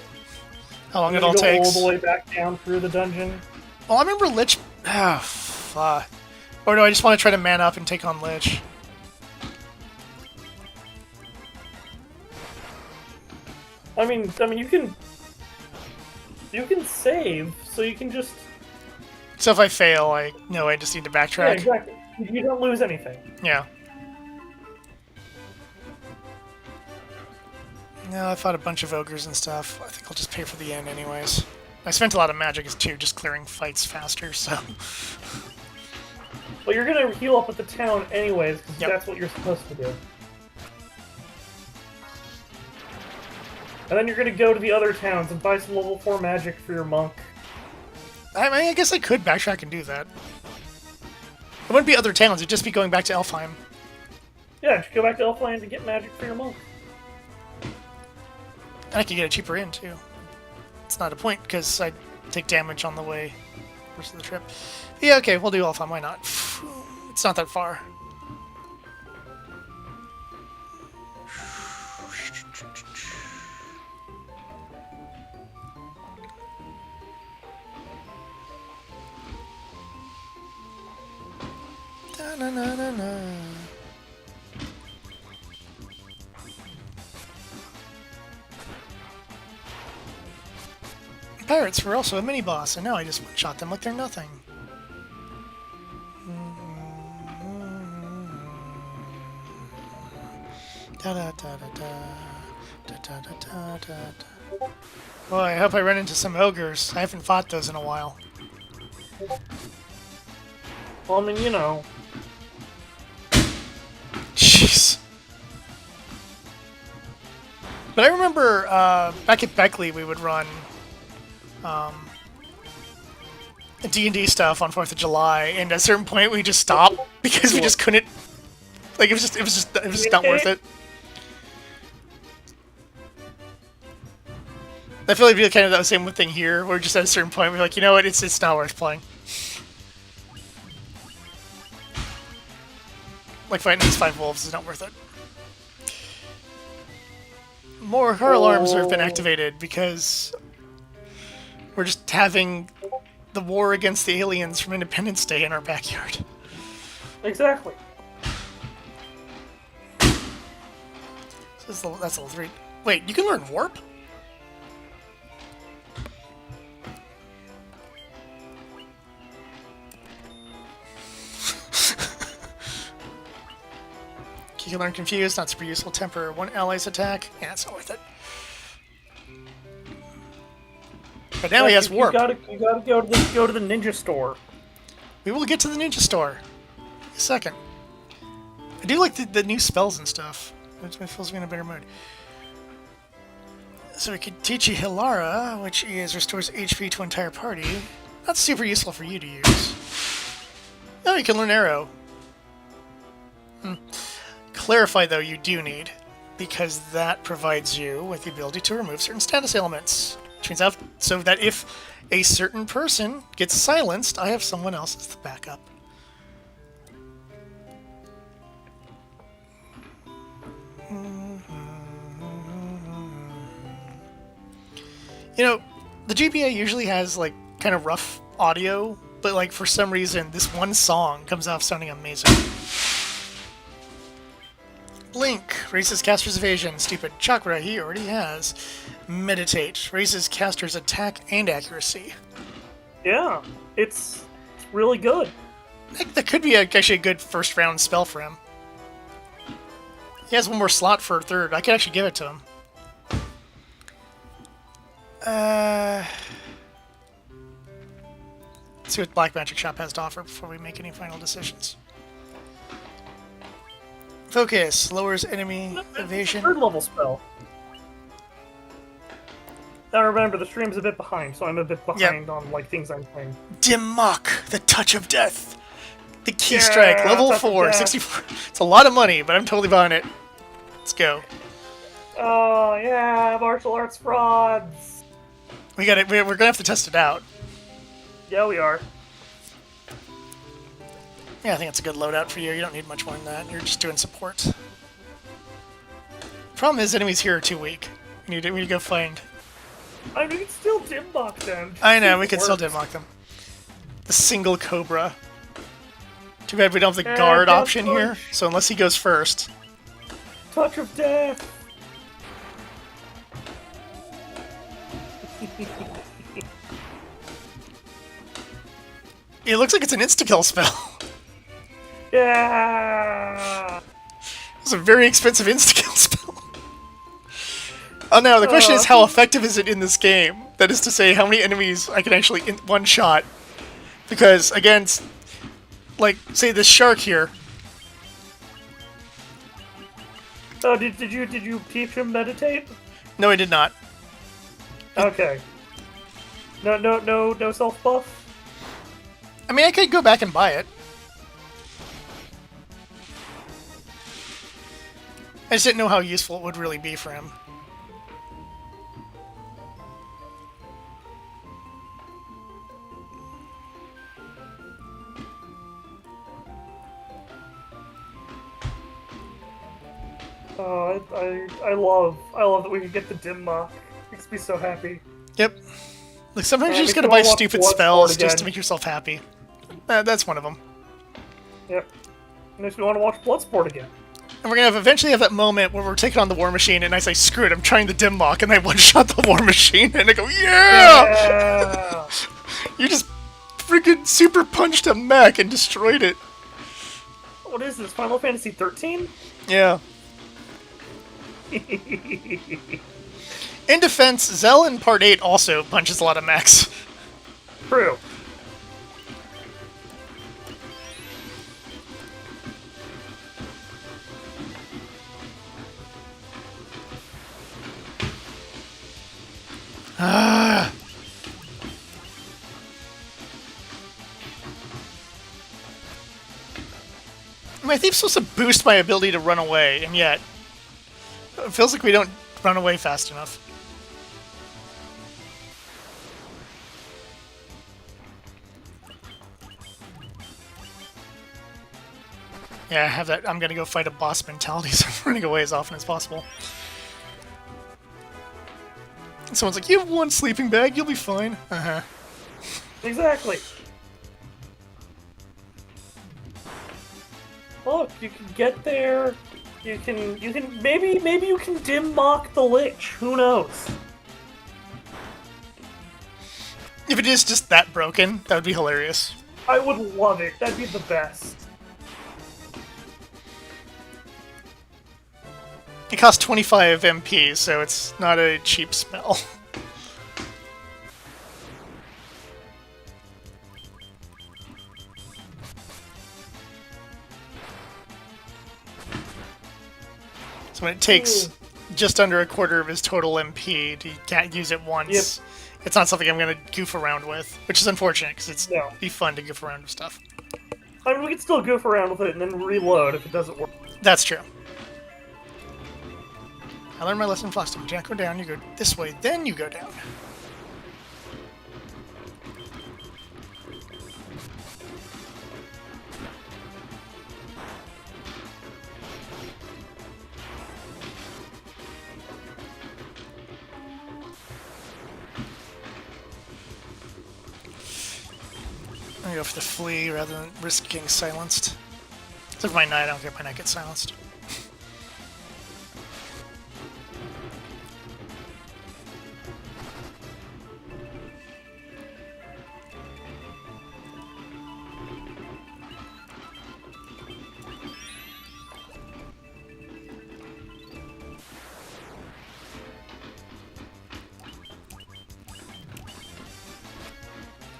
it all takes. All the way back down through the dungeon. Well, I remember Lich. Ah, fuck. Or do I just want to try to man up and take on Lich? I mean, you can save, so you can just. So if I fail, I know I just need to backtrack. Yeah, exactly. You don't lose anything. Yeah. No, I fought a bunch of ogres and stuff. I think I'll just pay for the inn anyways. I spent a lot of magic too, just clearing fights faster, so... Well, you're gonna heal up with the town anyways, because Yep. that's what you're supposed to do. And then you're gonna go to the other towns and buy some level 4 magic for your monk. I mean, I guess I could backtrack and do that. It wouldn't be other towns, it'd just be going back to Elfheim. Yeah, just go back to Elfland to get magic for your monk. And I could get a cheaper inn, too. It's not a point, because I take damage on the way rest of the trip. But yeah, okay, we'll do Elfheim, why not? It's not that far. Da-na-na-na-na. Pirates were also a mini-boss, and now I just one-shot them like they're nothing. Boy, I hope I run into some ogres. I haven't fought those in a while. Well, I mean, you know. Jeez. But I remember back at Beckley we would run D&D stuff on 4th of July, and at a certain point we just stopped because we just couldn't. Like it was just not worth it. I feel like it'd be kind of that same thing here, where just at a certain point we're like, you know what, it's not worth playing. Like fighting these 5 wolves is not worth it. More car alarms have been activated because we're just having the war against the aliens from Independence Day in our backyard. Exactly. So that's level 3. Wait, you can learn warp? You can learn confused, not super useful. Temper one ally's attack. Yeah, it's not worth it. But now he has warp. You gotta go to the ninja store. We will get to the ninja store. A second. I do like the new spells and stuff. It feels me in a better mood. So we could teach you Hilara, which is restores HP to entire party. That's super useful for you to use. Oh, you can learn Arrow. Clarify, though, you do need, because that provides you with the ability to remove certain status elements. Which means so that if a certain person gets silenced, I have someone else as the backup. You know, the GBA usually has, like, kind of rough audio, but, like, for some reason, this one song comes off sounding amazing. Blink raises caster's evasion. Stupid chakra he already has. Meditate raises caster's attack and accuracy. Yeah, it's really good. That could be actually a good first round spell for him. He has one more slot for a third. I could actually give it to him. Let's see what Black Magic Shop has to offer before we make any final decisions. Focus lowers enemy evasion. Third level spell. Now remember, the stream's a bit behind, so I'm a bit behind on like things I'm playing. Dim Mock, the touch of death. The key strike, level 4, 64. It's a lot of money, but I'm totally buying it. Let's go. Oh yeah, martial arts frauds. We got it. We're gonna have to test it out. Yeah, we are. Yeah, I think it's a good loadout for you. You don't need much more than that. You're just doing support. Problem is, enemies here are too weak. We need to go find. I mean, we can still dim mock them. I know, we can still dim mock them. The single Cobra. Too bad we don't have the guard option here, so unless he goes first. Touch of death! It looks like it's an insta-kill spell. Yeah! It's a very expensive insta-kill spell. Oh no, the question is how effective is it in this game? That is to say, how many enemies I can actually one-shot. Because, again, like, say this shark here. Oh, did you teach him meditate? No, I did not. Okay. No self-buff? I mean, I could go back and buy it. I just didn't know how useful it would really be for him. Oh, I love that we can get the dim mock. Makes me so happy. Yep. Like, sometimes you just gotta buy stupid spells just to make yourself happy. That's one of them. Yep. Makes me want to watch Bloodsport again. And we're gonna eventually have that moment where we're taking on the War Machine, and I say, screw it, I'm trying the dim mock, and I one-shot the War Machine, and I go, yeah! You just freaking super punched a mech and destroyed it. What is this, Final Fantasy 13? Yeah. In defense, Zell in Part 8 also punches a lot of mechs. True. My thief's supposed to boost my ability to run away, and yet it feels like we don't run away fast enough. Yeah, I have that. I'm gonna go fight a boss mentality, so I'm running away as often as possible. And someone's like, "You have one sleeping bag. You'll be fine." Uh-huh. Exactly. Look, you can get there. You can maybe you can dim mock the Lich. Who knows? If it is just that broken, that would be hilarious. I would love it. That'd be the best. It costs 25 MP, so it's not a cheap spell. So when it takes just under a quarter of his total MP, you can't use it once. Yep. It's not something I'm going to goof around with, which is unfortunate because it's No. be fun to goof around with stuff. I mean, we can still goof around with it and then reload if it doesn't work. That's true. I learned my lesson from last time. You can't go down, you go this way, then you go down. I'm gonna go for the flea rather than risk getting silenced. Except for my knight, I don't care if my knight gets silenced.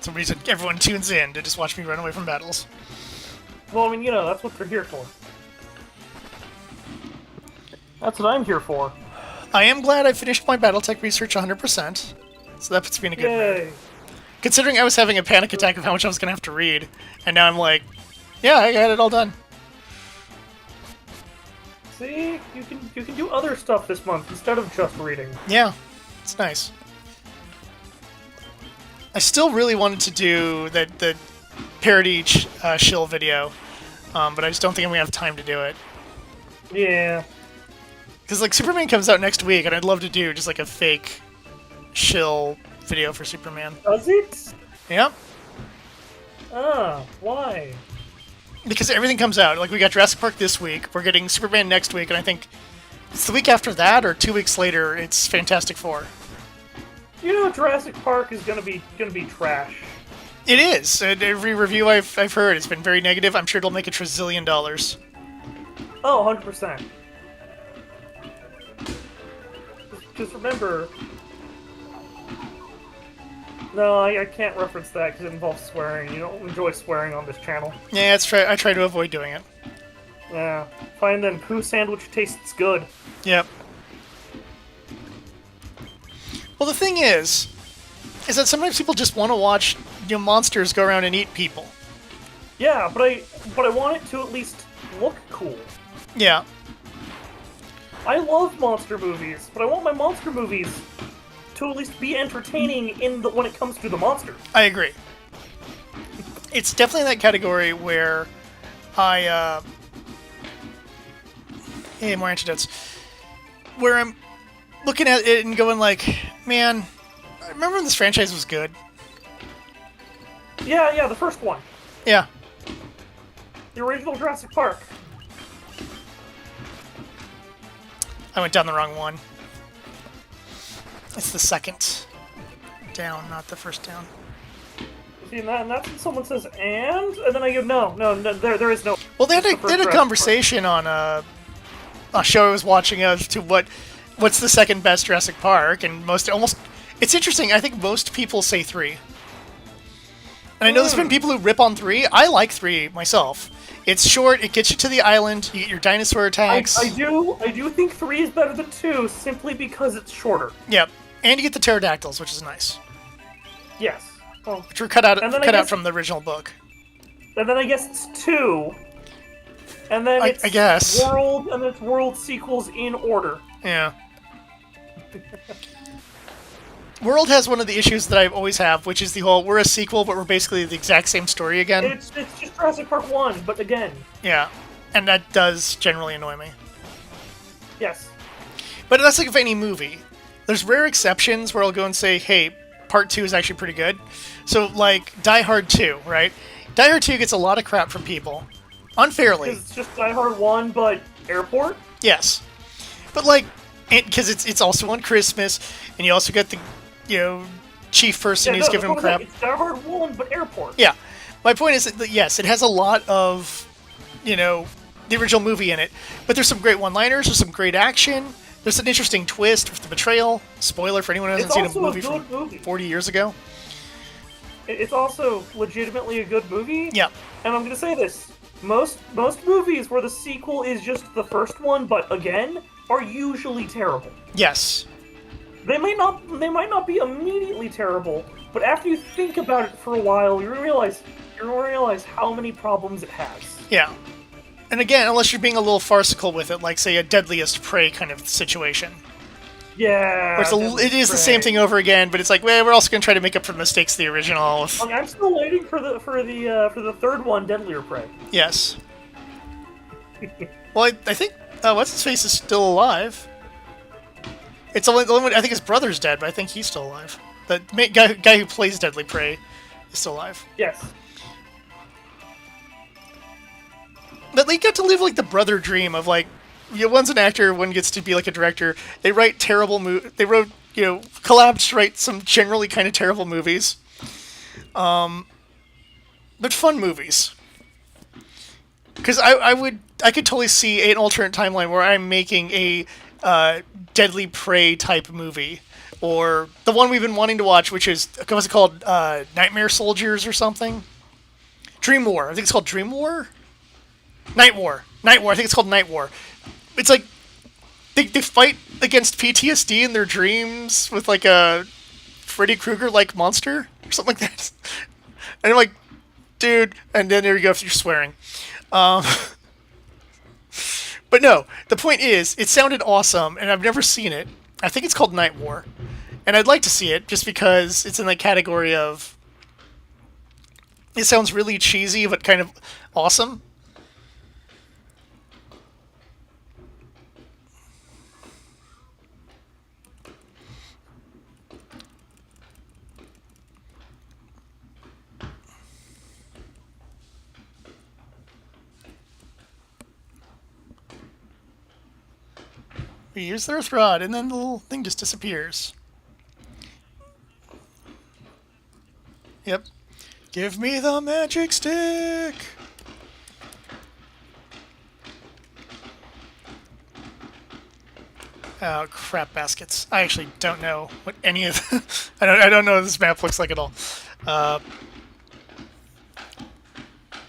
Some reason everyone tunes in to just watch me run away from battles. Well, I mean, you know, that's what they're here for. That's what I'm here for. I am glad I finished my Battletech research 100%, so that puts me in a good mood. Yay! Considering I was having a panic attack of how much I was going to have to read, and now I'm like, yeah, I got it all done. See, you can do other stuff this month instead of just reading. Yeah, it's nice. I still really wanted to do the parody shill video, but I just don't think I'm going to have time to do it. Yeah. Because, like, Superman comes out next week, and I'd love to do just, like, a fake shill video for Superman. Does it? Yep. Ah, why? Because everything comes out. Like, we got Jurassic Park this week, we're getting Superman next week, and I think it's the week after that, or 2 weeks later, it's Fantastic Four. You know, Jurassic Park is gonna be trash. It is. And every review I've heard, it's been very negative. I'm sure it'll make $1 trillion. Oh, 100%. Just remember... No, I can't reference that because it involves swearing. You don't enjoy swearing on this channel. Yeah, I try to avoid doing it. Yeah. Find them poo sandwich tastes good. Yep. Well, the thing is that sometimes people just want to watch monsters go around and eat people. Yeah, but I want it to at least look cool. Yeah. I love monster movies, but I want my monster movies to at least be entertaining when it comes to the monster. I agree. It's definitely in that category where hey, more antidotes. Where I'm looking at it and going like, man, I remember when this franchise was good. Yeah, the first one. Yeah. The original Jurassic Park. I went down the wrong one. It's the second down, not the first down. See, and that's when someone says, and then I go, no, there is no... Well, they had a conversation on a show I was watching as to what's the second best Jurassic Park, and it's interesting, I think most people say 3. And I know there's been people who rip on 3. I like 3 myself. It's short, it gets you to the island, you get your dinosaur attacks. I do think 3 is better than 2, simply because it's shorter. Yep. And you get the pterodactyls, which is nice. Yes. Well, which were cut out from the original book. And then I guess it's 2. And then it's I guess. World, and it's World sequels in order. Yeah. World has one of the issues that I always have, which is the whole, we're a sequel, but we're basically the exact same story again. It's just Jurassic Park 1, but again. Yeah. And that does generally annoy me. Yes. But that's like with any movie. There's rare exceptions where I'll go and say, hey, part 2 is actually pretty good. So, like, Die Hard 2, right? Die Hard 2 gets a lot of crap from people. Unfairly. It's just Die Hard 1, but airport? Yes. But, like, because it's also on Christmas, and you also get the, chief person who's giving him crap. It's Die Hard 1, but airport. Yeah. My point is that, yes, it has a lot of, the original movie in it. But there's some great one-liners, there's some great action. There's an interesting twist with the betrayal. Spoiler for anyone who hasn't seen a movie from 40 years ago. It's also legitimately a good movie. Yeah. And I'm going to say this. Most movies where the sequel is just the first one, but again, are usually terrible. Yes. They might not be immediately terrible, but after you think about it for a while, you realize how many problems it has. Yeah. And again, unless you're being a little farcical with it, like, say, a Deadliest Prey kind of situation. Where Yeah, it is the same thing over again, but it's like, well, we're also going to try to make up for the mistakes of the original. I'm still waiting for the third one, Deadlier Prey. Yes. Well, I think what's his face is still alive. It's only the only one. I think his brother's dead, but I think he's still alive. The guy who plays Deadly Prey is still alive. Yes. But they get to live like the brother dream of like, one's an actor, one gets to be like a director. They write terrible They wrote, collabs to write some generally kind of terrible movies, but fun movies. Because I could totally see an alternate timeline where I'm making a Deadly Prey type movie, or the one we've been wanting to watch, which is what's it called, Nightmare Soldiers or something. Dream War. I think it's called Dream War. Night War. I think it's called Night War. It's like they fight against PTSD in their dreams with like a Freddy Krueger-like monster or something like that. And I'm like, dude. And then there you go if you're swearing. But no, the point is, it sounded awesome, and I've never seen it. I think it's called Night War. And I'd like to see it just because it's in the category of... It sounds really cheesy, but kind of awesome. We use the earth rod, and then the little thing just disappears. Yep. Give me the magic stick! Oh, crap baskets. I actually don't know what any of I don't know what this map looks like at all.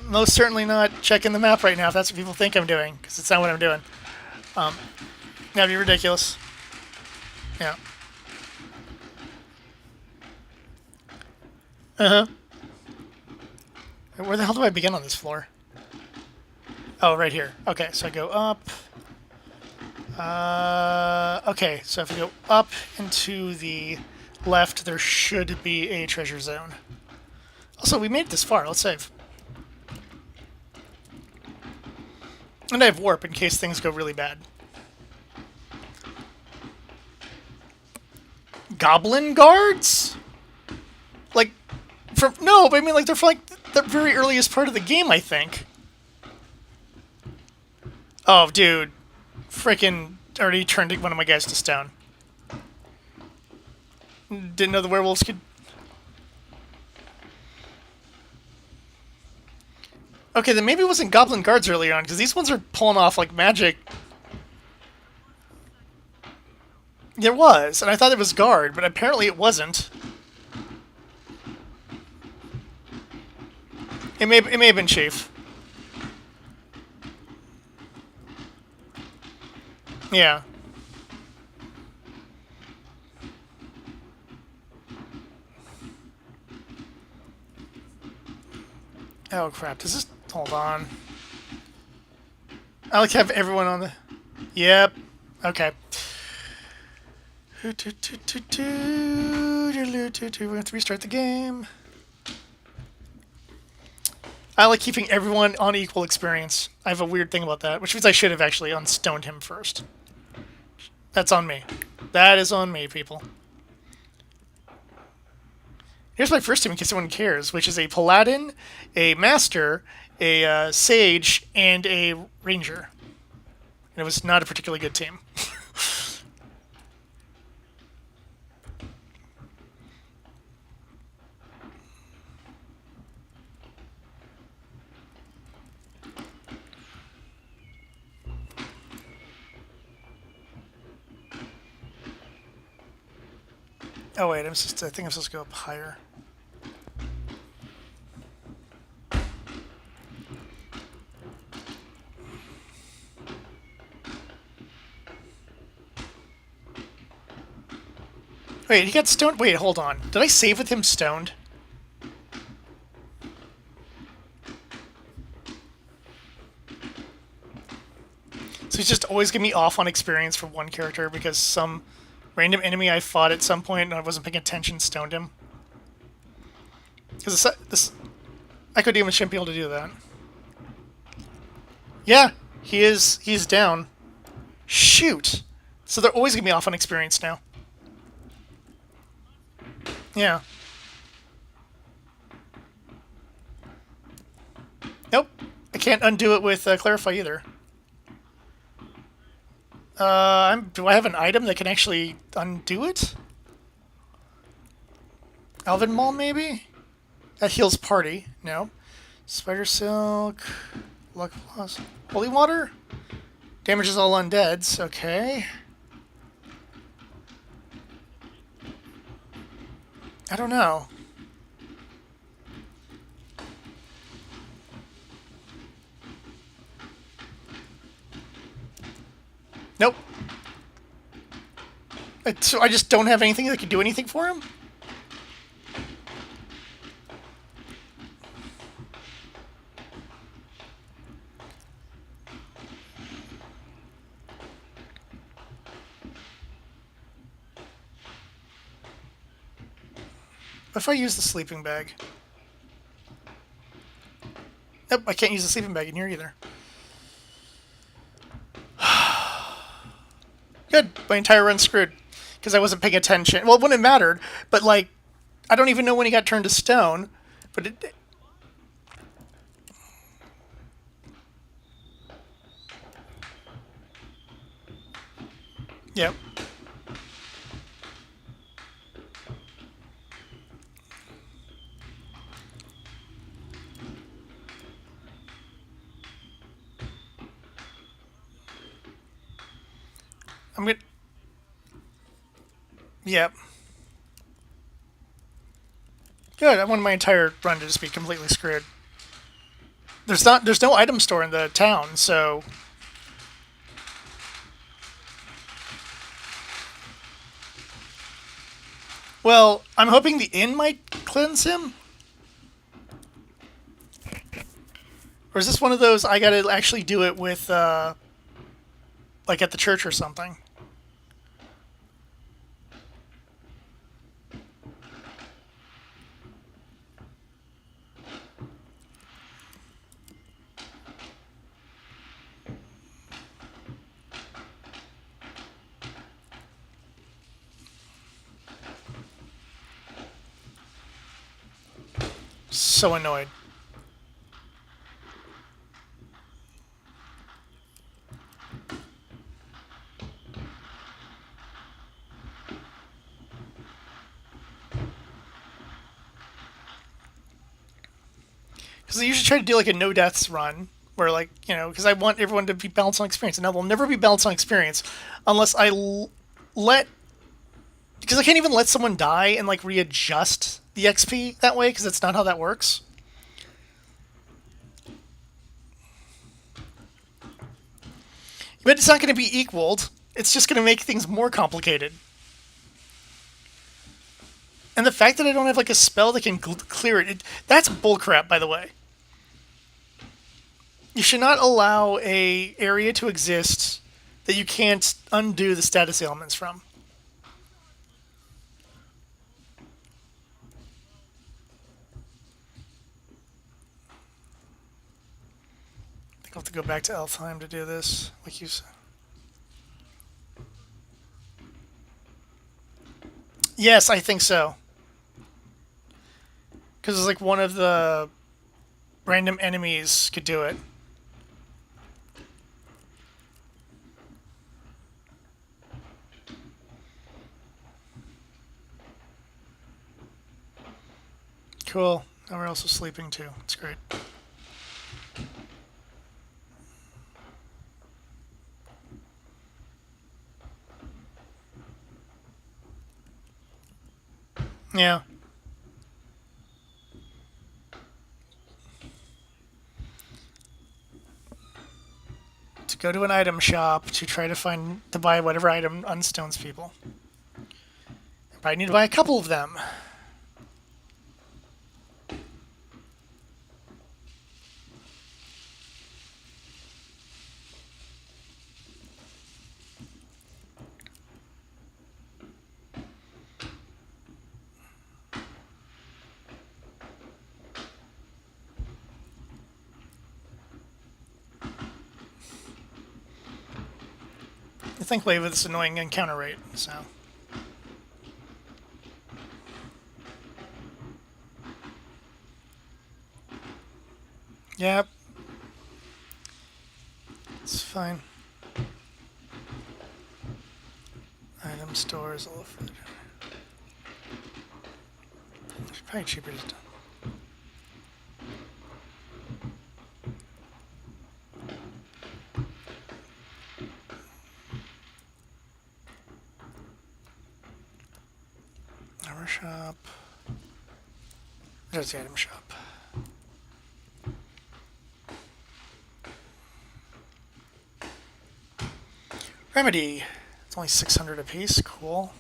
Most certainly not checking the map right now if that's what people think I'm doing, because it's not what I'm doing. That'd be ridiculous. Yeah. Uh-huh. Where the hell do I begin on this floor? Oh, right here. Okay, so I go up. Okay, so if I go up and to the left, there should be a treasure zone. Also, we made it this far. Let's save. And I have warp in case things go really bad. Goblin guards? Like, no, but I mean, like, they're from, like, the very earliest part of the game, I think. Oh, dude. Frickin' already turned one of my guys to stone. Didn't know the werewolves could... Okay, then maybe it wasn't goblin guards earlier on, because these ones are pulling off, like, magic. There was, and I thought it was guard, but apparently it wasn't. It may have been chief. Yeah. Oh crap! Does this? Hold on. I like to have everyone on the. Yep. Okay. We're going to have to restart the game. I like keeping everyone on equal experience. I have a weird thing about that, which means I should have actually unstoned him first. That's on me. That is on me, people. Here's my first team, in case anyone cares, which is a Paladin, a Master, a Sage, and a Ranger. And it was not a particularly good team. Oh wait, I think I'm supposed to go up higher. Wait, he got stoned? Wait, hold on. Did I save with him stoned? So he's just always getting me off on experience for one character because some random enemy I fought at some point and I wasn't paying attention stoned him. Because this Echo Demon shouldn't be able to do that. Yeah, he's down. Shoot! So they're always gonna be off on experience now. Yeah. Nope. I can't undo it with Clarify either. Do I have an item that can actually undo it? Alvin Mall, maybe? That heals party. No. Spider Silk. Luck Plus. Holy Water? Damages all undeads. Okay. I don't know. Nope. So I just don't have anything that can do anything for him? What if I use the sleeping bag? Nope, I can't use the sleeping bag in here either. Good. My entire run's screwed. Because I wasn't paying attention. Well, it wouldn't have mattered, but, like, I don't even know when he got turned to stone. But it... Yep. I'm gonna... Yep. Good, I want my entire run to just be completely screwed. There's no item store in the town, so... Well, I'm hoping the inn might cleanse him? Or is this one of those I gotta actually do it with, like at the church or something? So annoyed. Because I usually try to do like a no deaths run, where like, you know, because I want everyone to be balanced on experience. And now they'll never be balanced on experience unless I let... Because I can't even let someone die and like readjust the XP that way, because that's not how that works. But it's not going to be equaled. It's just going to make things more complicated. And the fact that I don't have like a spell that can clear it, that's bullcrap, by the way. You should not allow a area to exist that you can't undo the status ailments from. I think I'll have to go back to Elfheim to do this, like you said. Yes, I think so. Because it's like one of the random enemies could do it. Cool. Now we're also sleeping too. It's great. Yeah. To go to an item shop to try to buy whatever item unstones people. I need to buy a couple of them. Thankfully, with this annoying encounter rate, so. Yep. It's fine. Item stores, all of it. It's probably cheaper to do. Armor shop. There's the item shop. Remedy. It's only 600 apiece. Cool.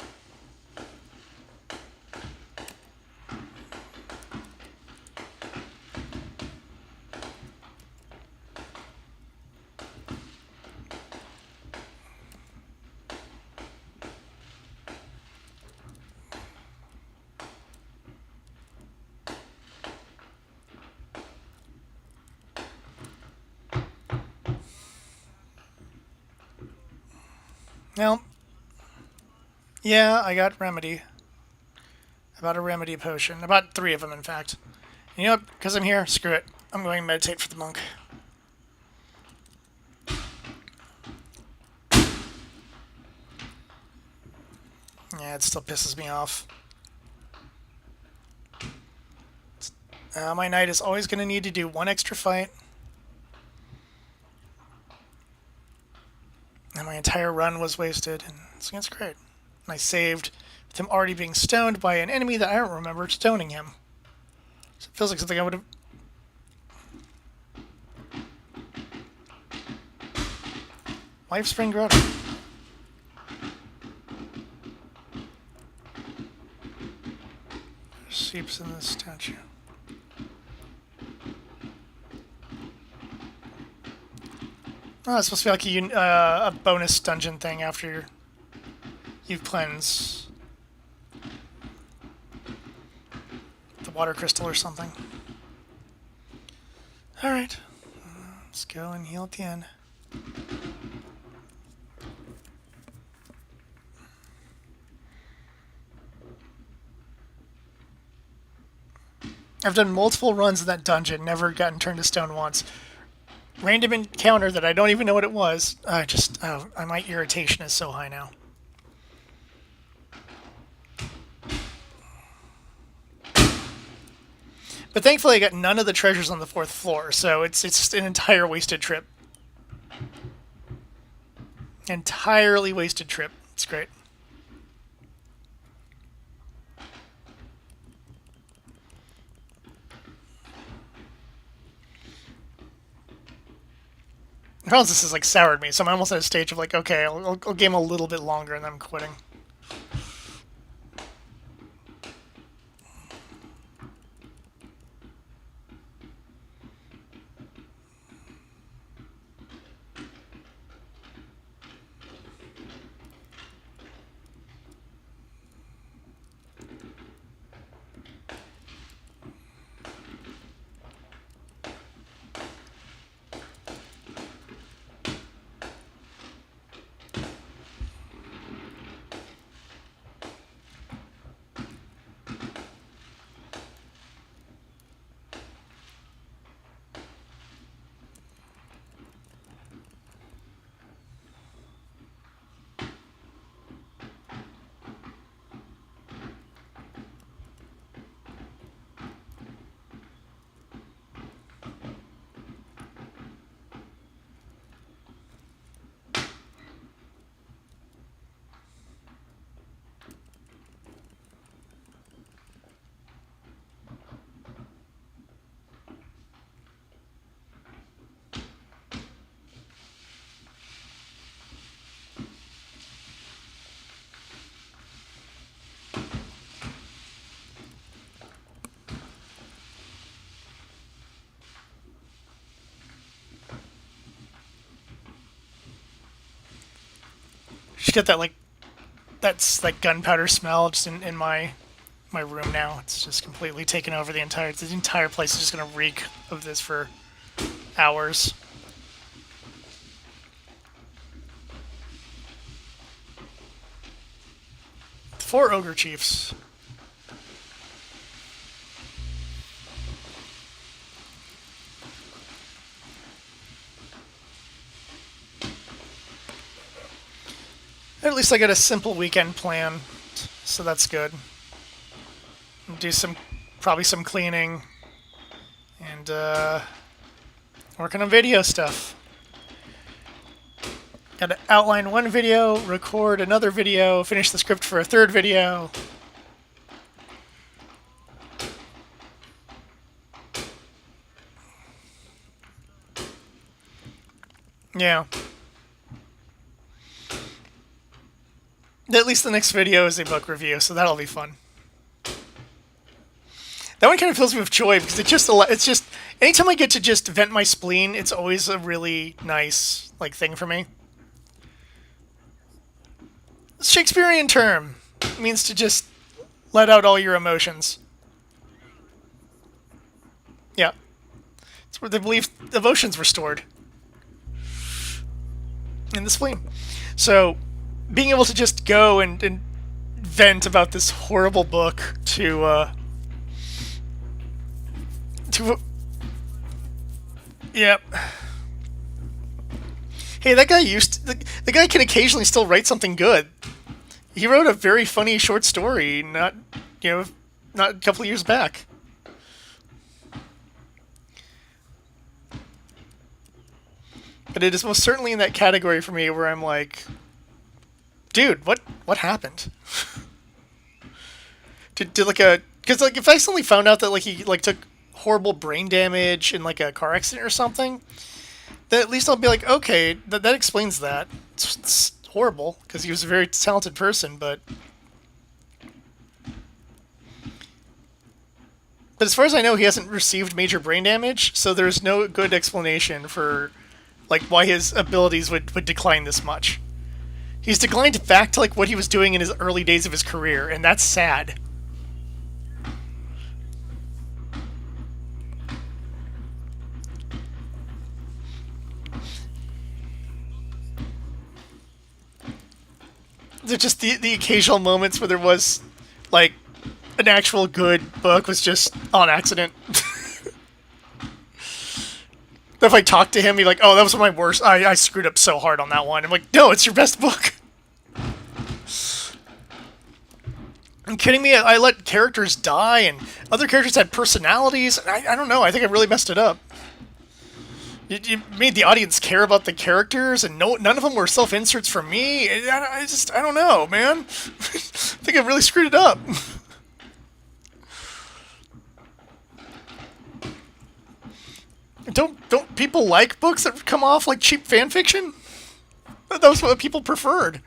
Now, yeah, I got Remedy. About a Remedy potion. About 3 of them, in fact. And you know what? Because I'm here, screw it. I'm going to meditate for the monk. Yeah, it still pisses me off. My knight is always going to need to do 1 extra fight. And my entire run was wasted, and it's great. And I saved with him already being stoned by an enemy that I don't remember stoning him. So it feels like something I would have... Life Spring Grotto. There's seeps in this statue. Oh, it's supposed to be like a bonus dungeon thing after you've cleansed the water crystal or something. Alright. Let's go and heal at the end. I've done multiple runs in that dungeon, never gotten turned to stone once. Random encounter that I don't even know what it was. My irritation is so high now. But thankfully I got none of the treasures on the 4th floor, so it's just an entire wasted trip. Entirely wasted trip. It's great. The problem is this has like soured me, so I'm almost at a stage of like, okay, I'll game a little bit longer and then I'm quitting. just get that like that's like gunpowder smell just in my room now. It's just completely taken over the entire place is just gonna reek of this for hours. 4 ogre chiefs. At least I got a simple weekend planned, so that's good. Do probably some cleaning, and working on video stuff. Got to outline one video, record another video, finish the script for a third video. Yeah. At least the next video is a book review, so that'll be fun. That one kind of fills me with joy because it's just anytime I get to just vent my spleen, it's always a really nice like thing for me. Shakespearean term means to just let out all your emotions. Yeah, it's where they believe emotions were stored in the spleen. So being able to just go and vent about this horrible book to yep. Hey, that guy the guy can occasionally still write something good. He wrote a very funny short story not a couple of years back. But it is most certainly in that category for me where I'm like, dude, what happened? Did like because like if I suddenly found out that like he like took horrible brain damage in like a car accident or something, then at least I'll be like, okay, that explains that. It's horrible because he was a very talented person, but as far as I know, he hasn't received major brain damage, so there's no good explanation for like why his abilities would decline this much. He's declined back to like what he was doing in his early days of his career, and that's sad. There's just the occasional moments where there was like an actual good book was just on accident. If I talk to him, he'd be like, oh, that was one of my worst. I screwed up so hard on that one. I'm like, no, it's your best book. Are you kidding me? I let characters die, and other characters had personalities. I don't know. I think I really messed it up. You made the audience care about the characters, and none of them were self-inserts for me. I don't know, man. I think I really screwed it up. Don't people like books that come off like cheap fan fiction? That was what people preferred.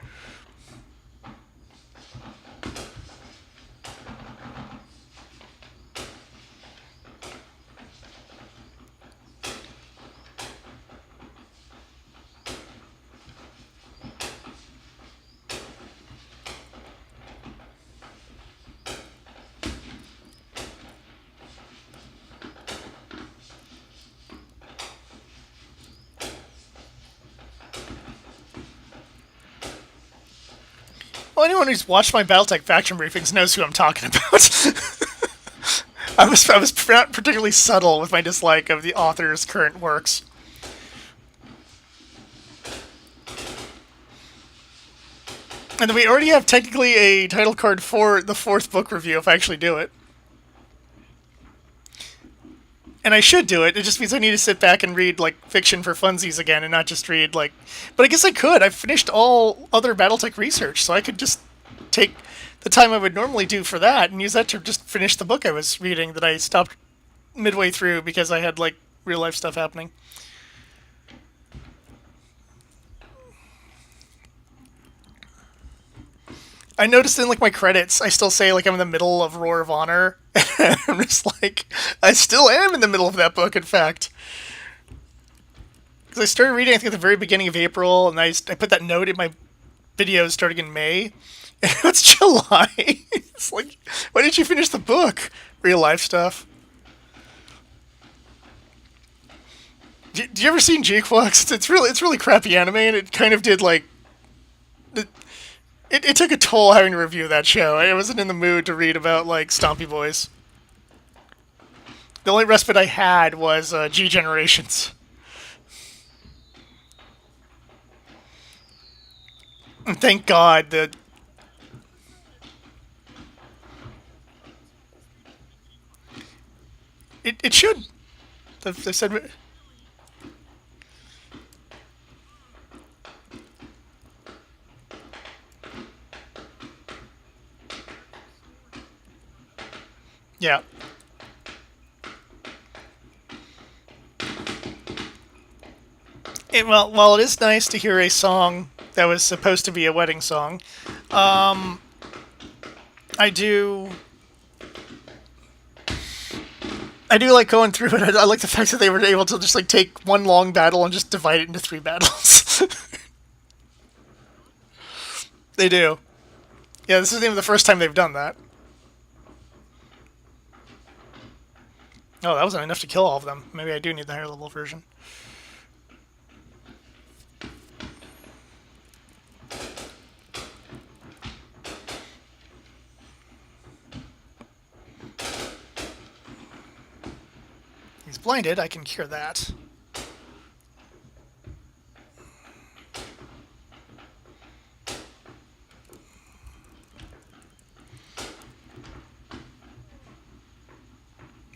Well, anyone who's watched my Battletech faction briefings knows who I'm talking about. I was not particularly subtle with my dislike of the author's current works. And we already have technically a title card for the 4th book review if I actually do it. And I should do it. It just means I need to sit back and read, like, fiction for funsies again and not just read, like... But I guess I could. I've finished all other Battletech research, so I could just take the time I would normally do for that and use that to just finish the book I was reading that I stopped midway through because I had, like, real-life stuff happening. I noticed in, like, my credits, I still say, like, I'm in the middle of Roar of Honor. I'm just like, I still am in the middle of that book, in fact. Because I started reading, I think, at the very beginning of April, and I put that note in my videos starting in May. It's July. It's like, why didn't you finish the book? Real life stuff. Did you ever seen G-Quux? It's really crappy anime, and it kind of did like it took a toll having to review that show. I wasn't in the mood to read about like Stompy Boys. The only respite I had was G Generations. And thank God that it should. They said. Yeah. Well, while it is nice to hear a song that was supposed to be a wedding song, I do. I do like going through it. I like the fact that they were able to just like take one long battle and just divide it into 3 battles. They do. Yeah, this isn't even the first time they've done that. Oh, that wasn't enough to kill all of them. Maybe I do need the higher level version. He's blinded. I can cure that.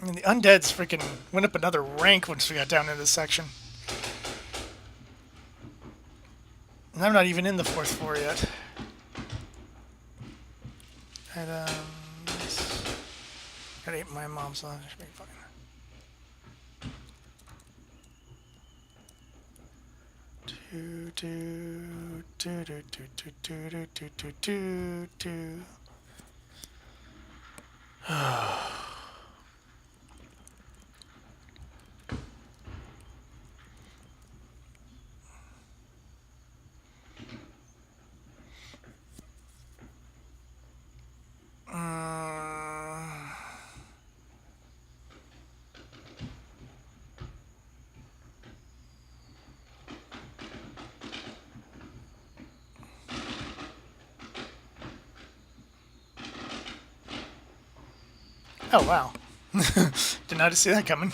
And the undeads freaking went up another rank once we got down into this section. And I'm not even in the 4th floor yet. Items. Got 8 my mom's left. Should be fine. Oh, wow. Did not see that coming.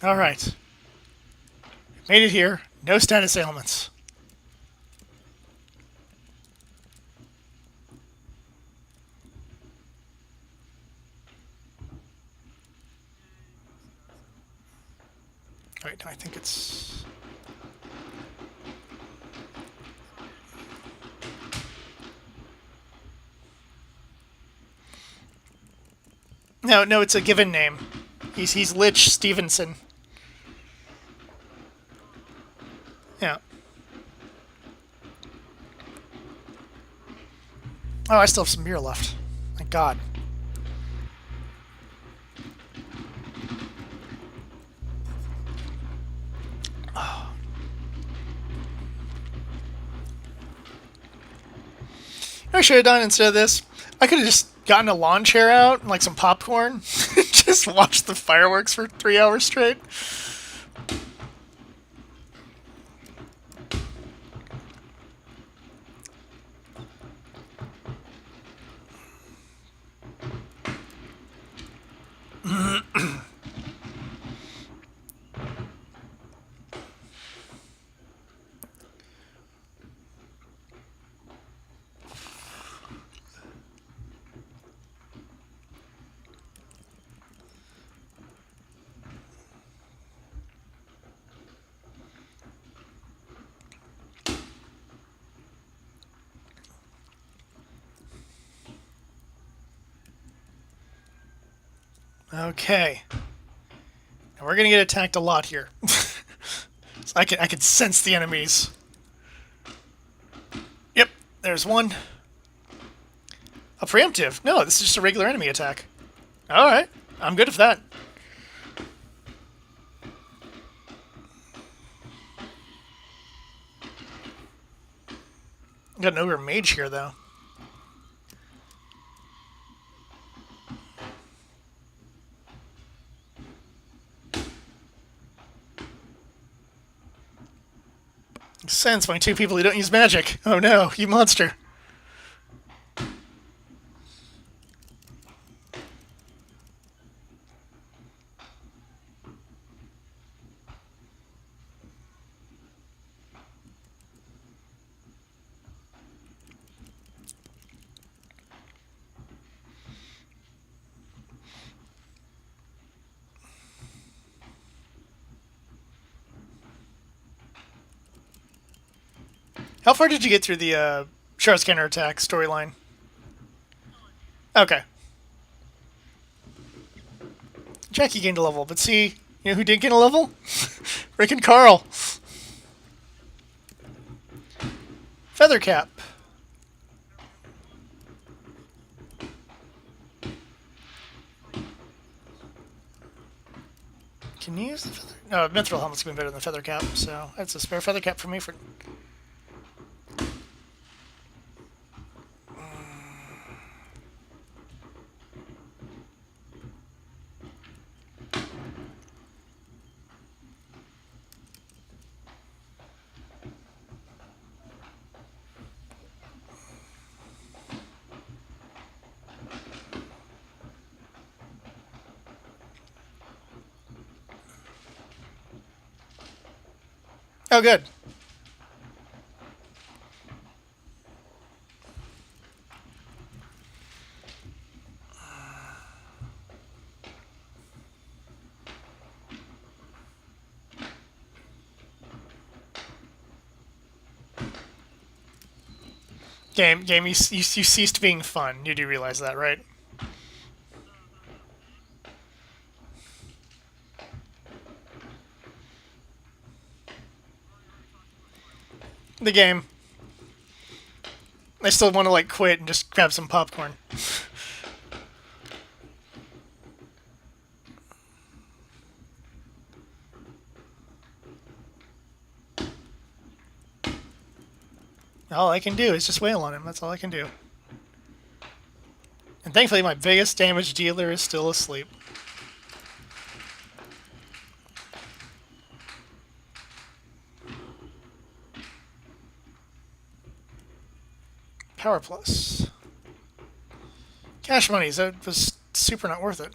All right. Made it here. No status ailments. Wait, no, I think it's... No, it's a given name. He's Lich Stevenson. Yeah. Oh, I still have some beer left. Thank God. Oh. I should have done instead of this. I could have just gotten a lawn chair out and like some popcorn, just watched the fireworks for 3 hours straight. Okay. We're gonna get attacked a lot here. So I can sense the enemies. Yep, there's one. A preemptive? No, this is just a regular enemy attack. Alright, I'm good with that. Got an ogre mage here, though. Sense by two people who don't use magic. Oh no, you monster. How far did you get through the Shard Scanner attack storyline? Okay. Jackie gained a level, but see, you know who did gain a level? Rick and Carl. Feathercap. Can you use the feather? No, Mithril helmet's gonna be better than the Feathercap, so that's a spare Feathercap for me for. Oh, good. Game, you ceased being fun. You do realize that, right? The game. I still want to, like, quit and just grab some popcorn. All I can do is just wail on him. That's all I can do. And thankfully, my biggest damage dealer is still asleep. Power plus. Cash monies. That was super not worth it.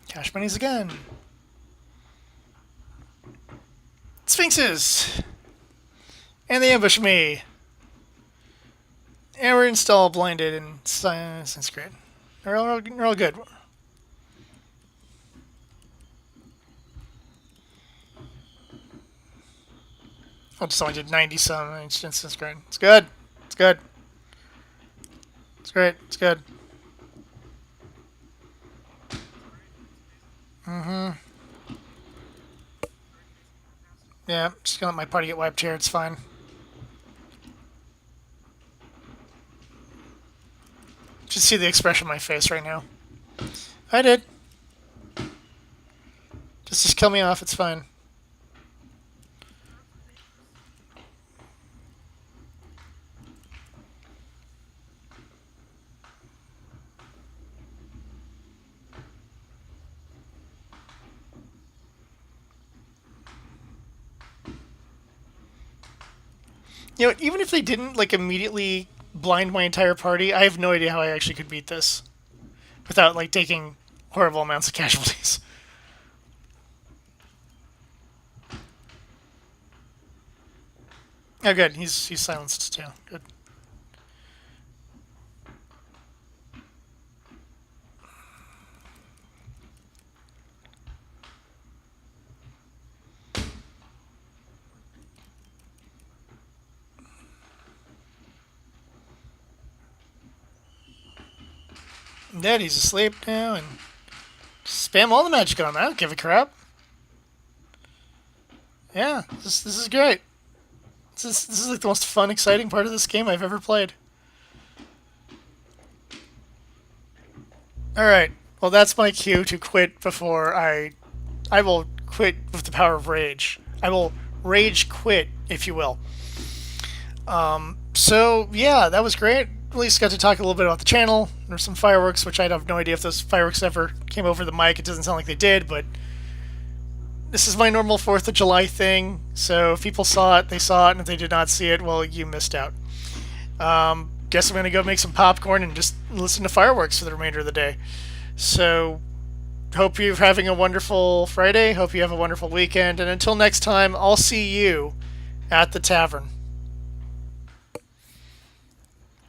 Cash monies again. Sphinxes! And they ambush me. And we're installed blinded and that's great. They're all good. I just only did 90 some instance grade. It's good. It's good. It's great. It's good. Yeah, just gonna let my party get wiped here. It's fine. Just see the expression on my face right now. I did. Just kill me off. It's fine. You know, even if they didn't like immediately blind my entire party, I have no idea how I actually could beat this without like taking horrible amounts of casualties. Oh, good. He's silenced too. Good. Dead. He's asleep now, and spam all the magic on him. I don't give a crap. Yeah, this is great. This is like the most fun, exciting part of this game I've ever played. All right. Well, that's my cue to quit before I will quit with the power of rage. I will rage quit, if you will. So yeah, that was great. At least got to talk a little bit about the channel. There's some fireworks, which I have no idea if those fireworks ever came over the mic. It doesn't sound like they did, but this is my normal 4th of July thing. So if people saw it, they saw it, and if they did not see it, well, you missed out. Guess I'm gonna go make some popcorn and just listen to fireworks for the remainder of the day. So hope you're having a wonderful Friday. Hope you have a wonderful weekend. And until next time, I'll see you at the tavern.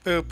Boop.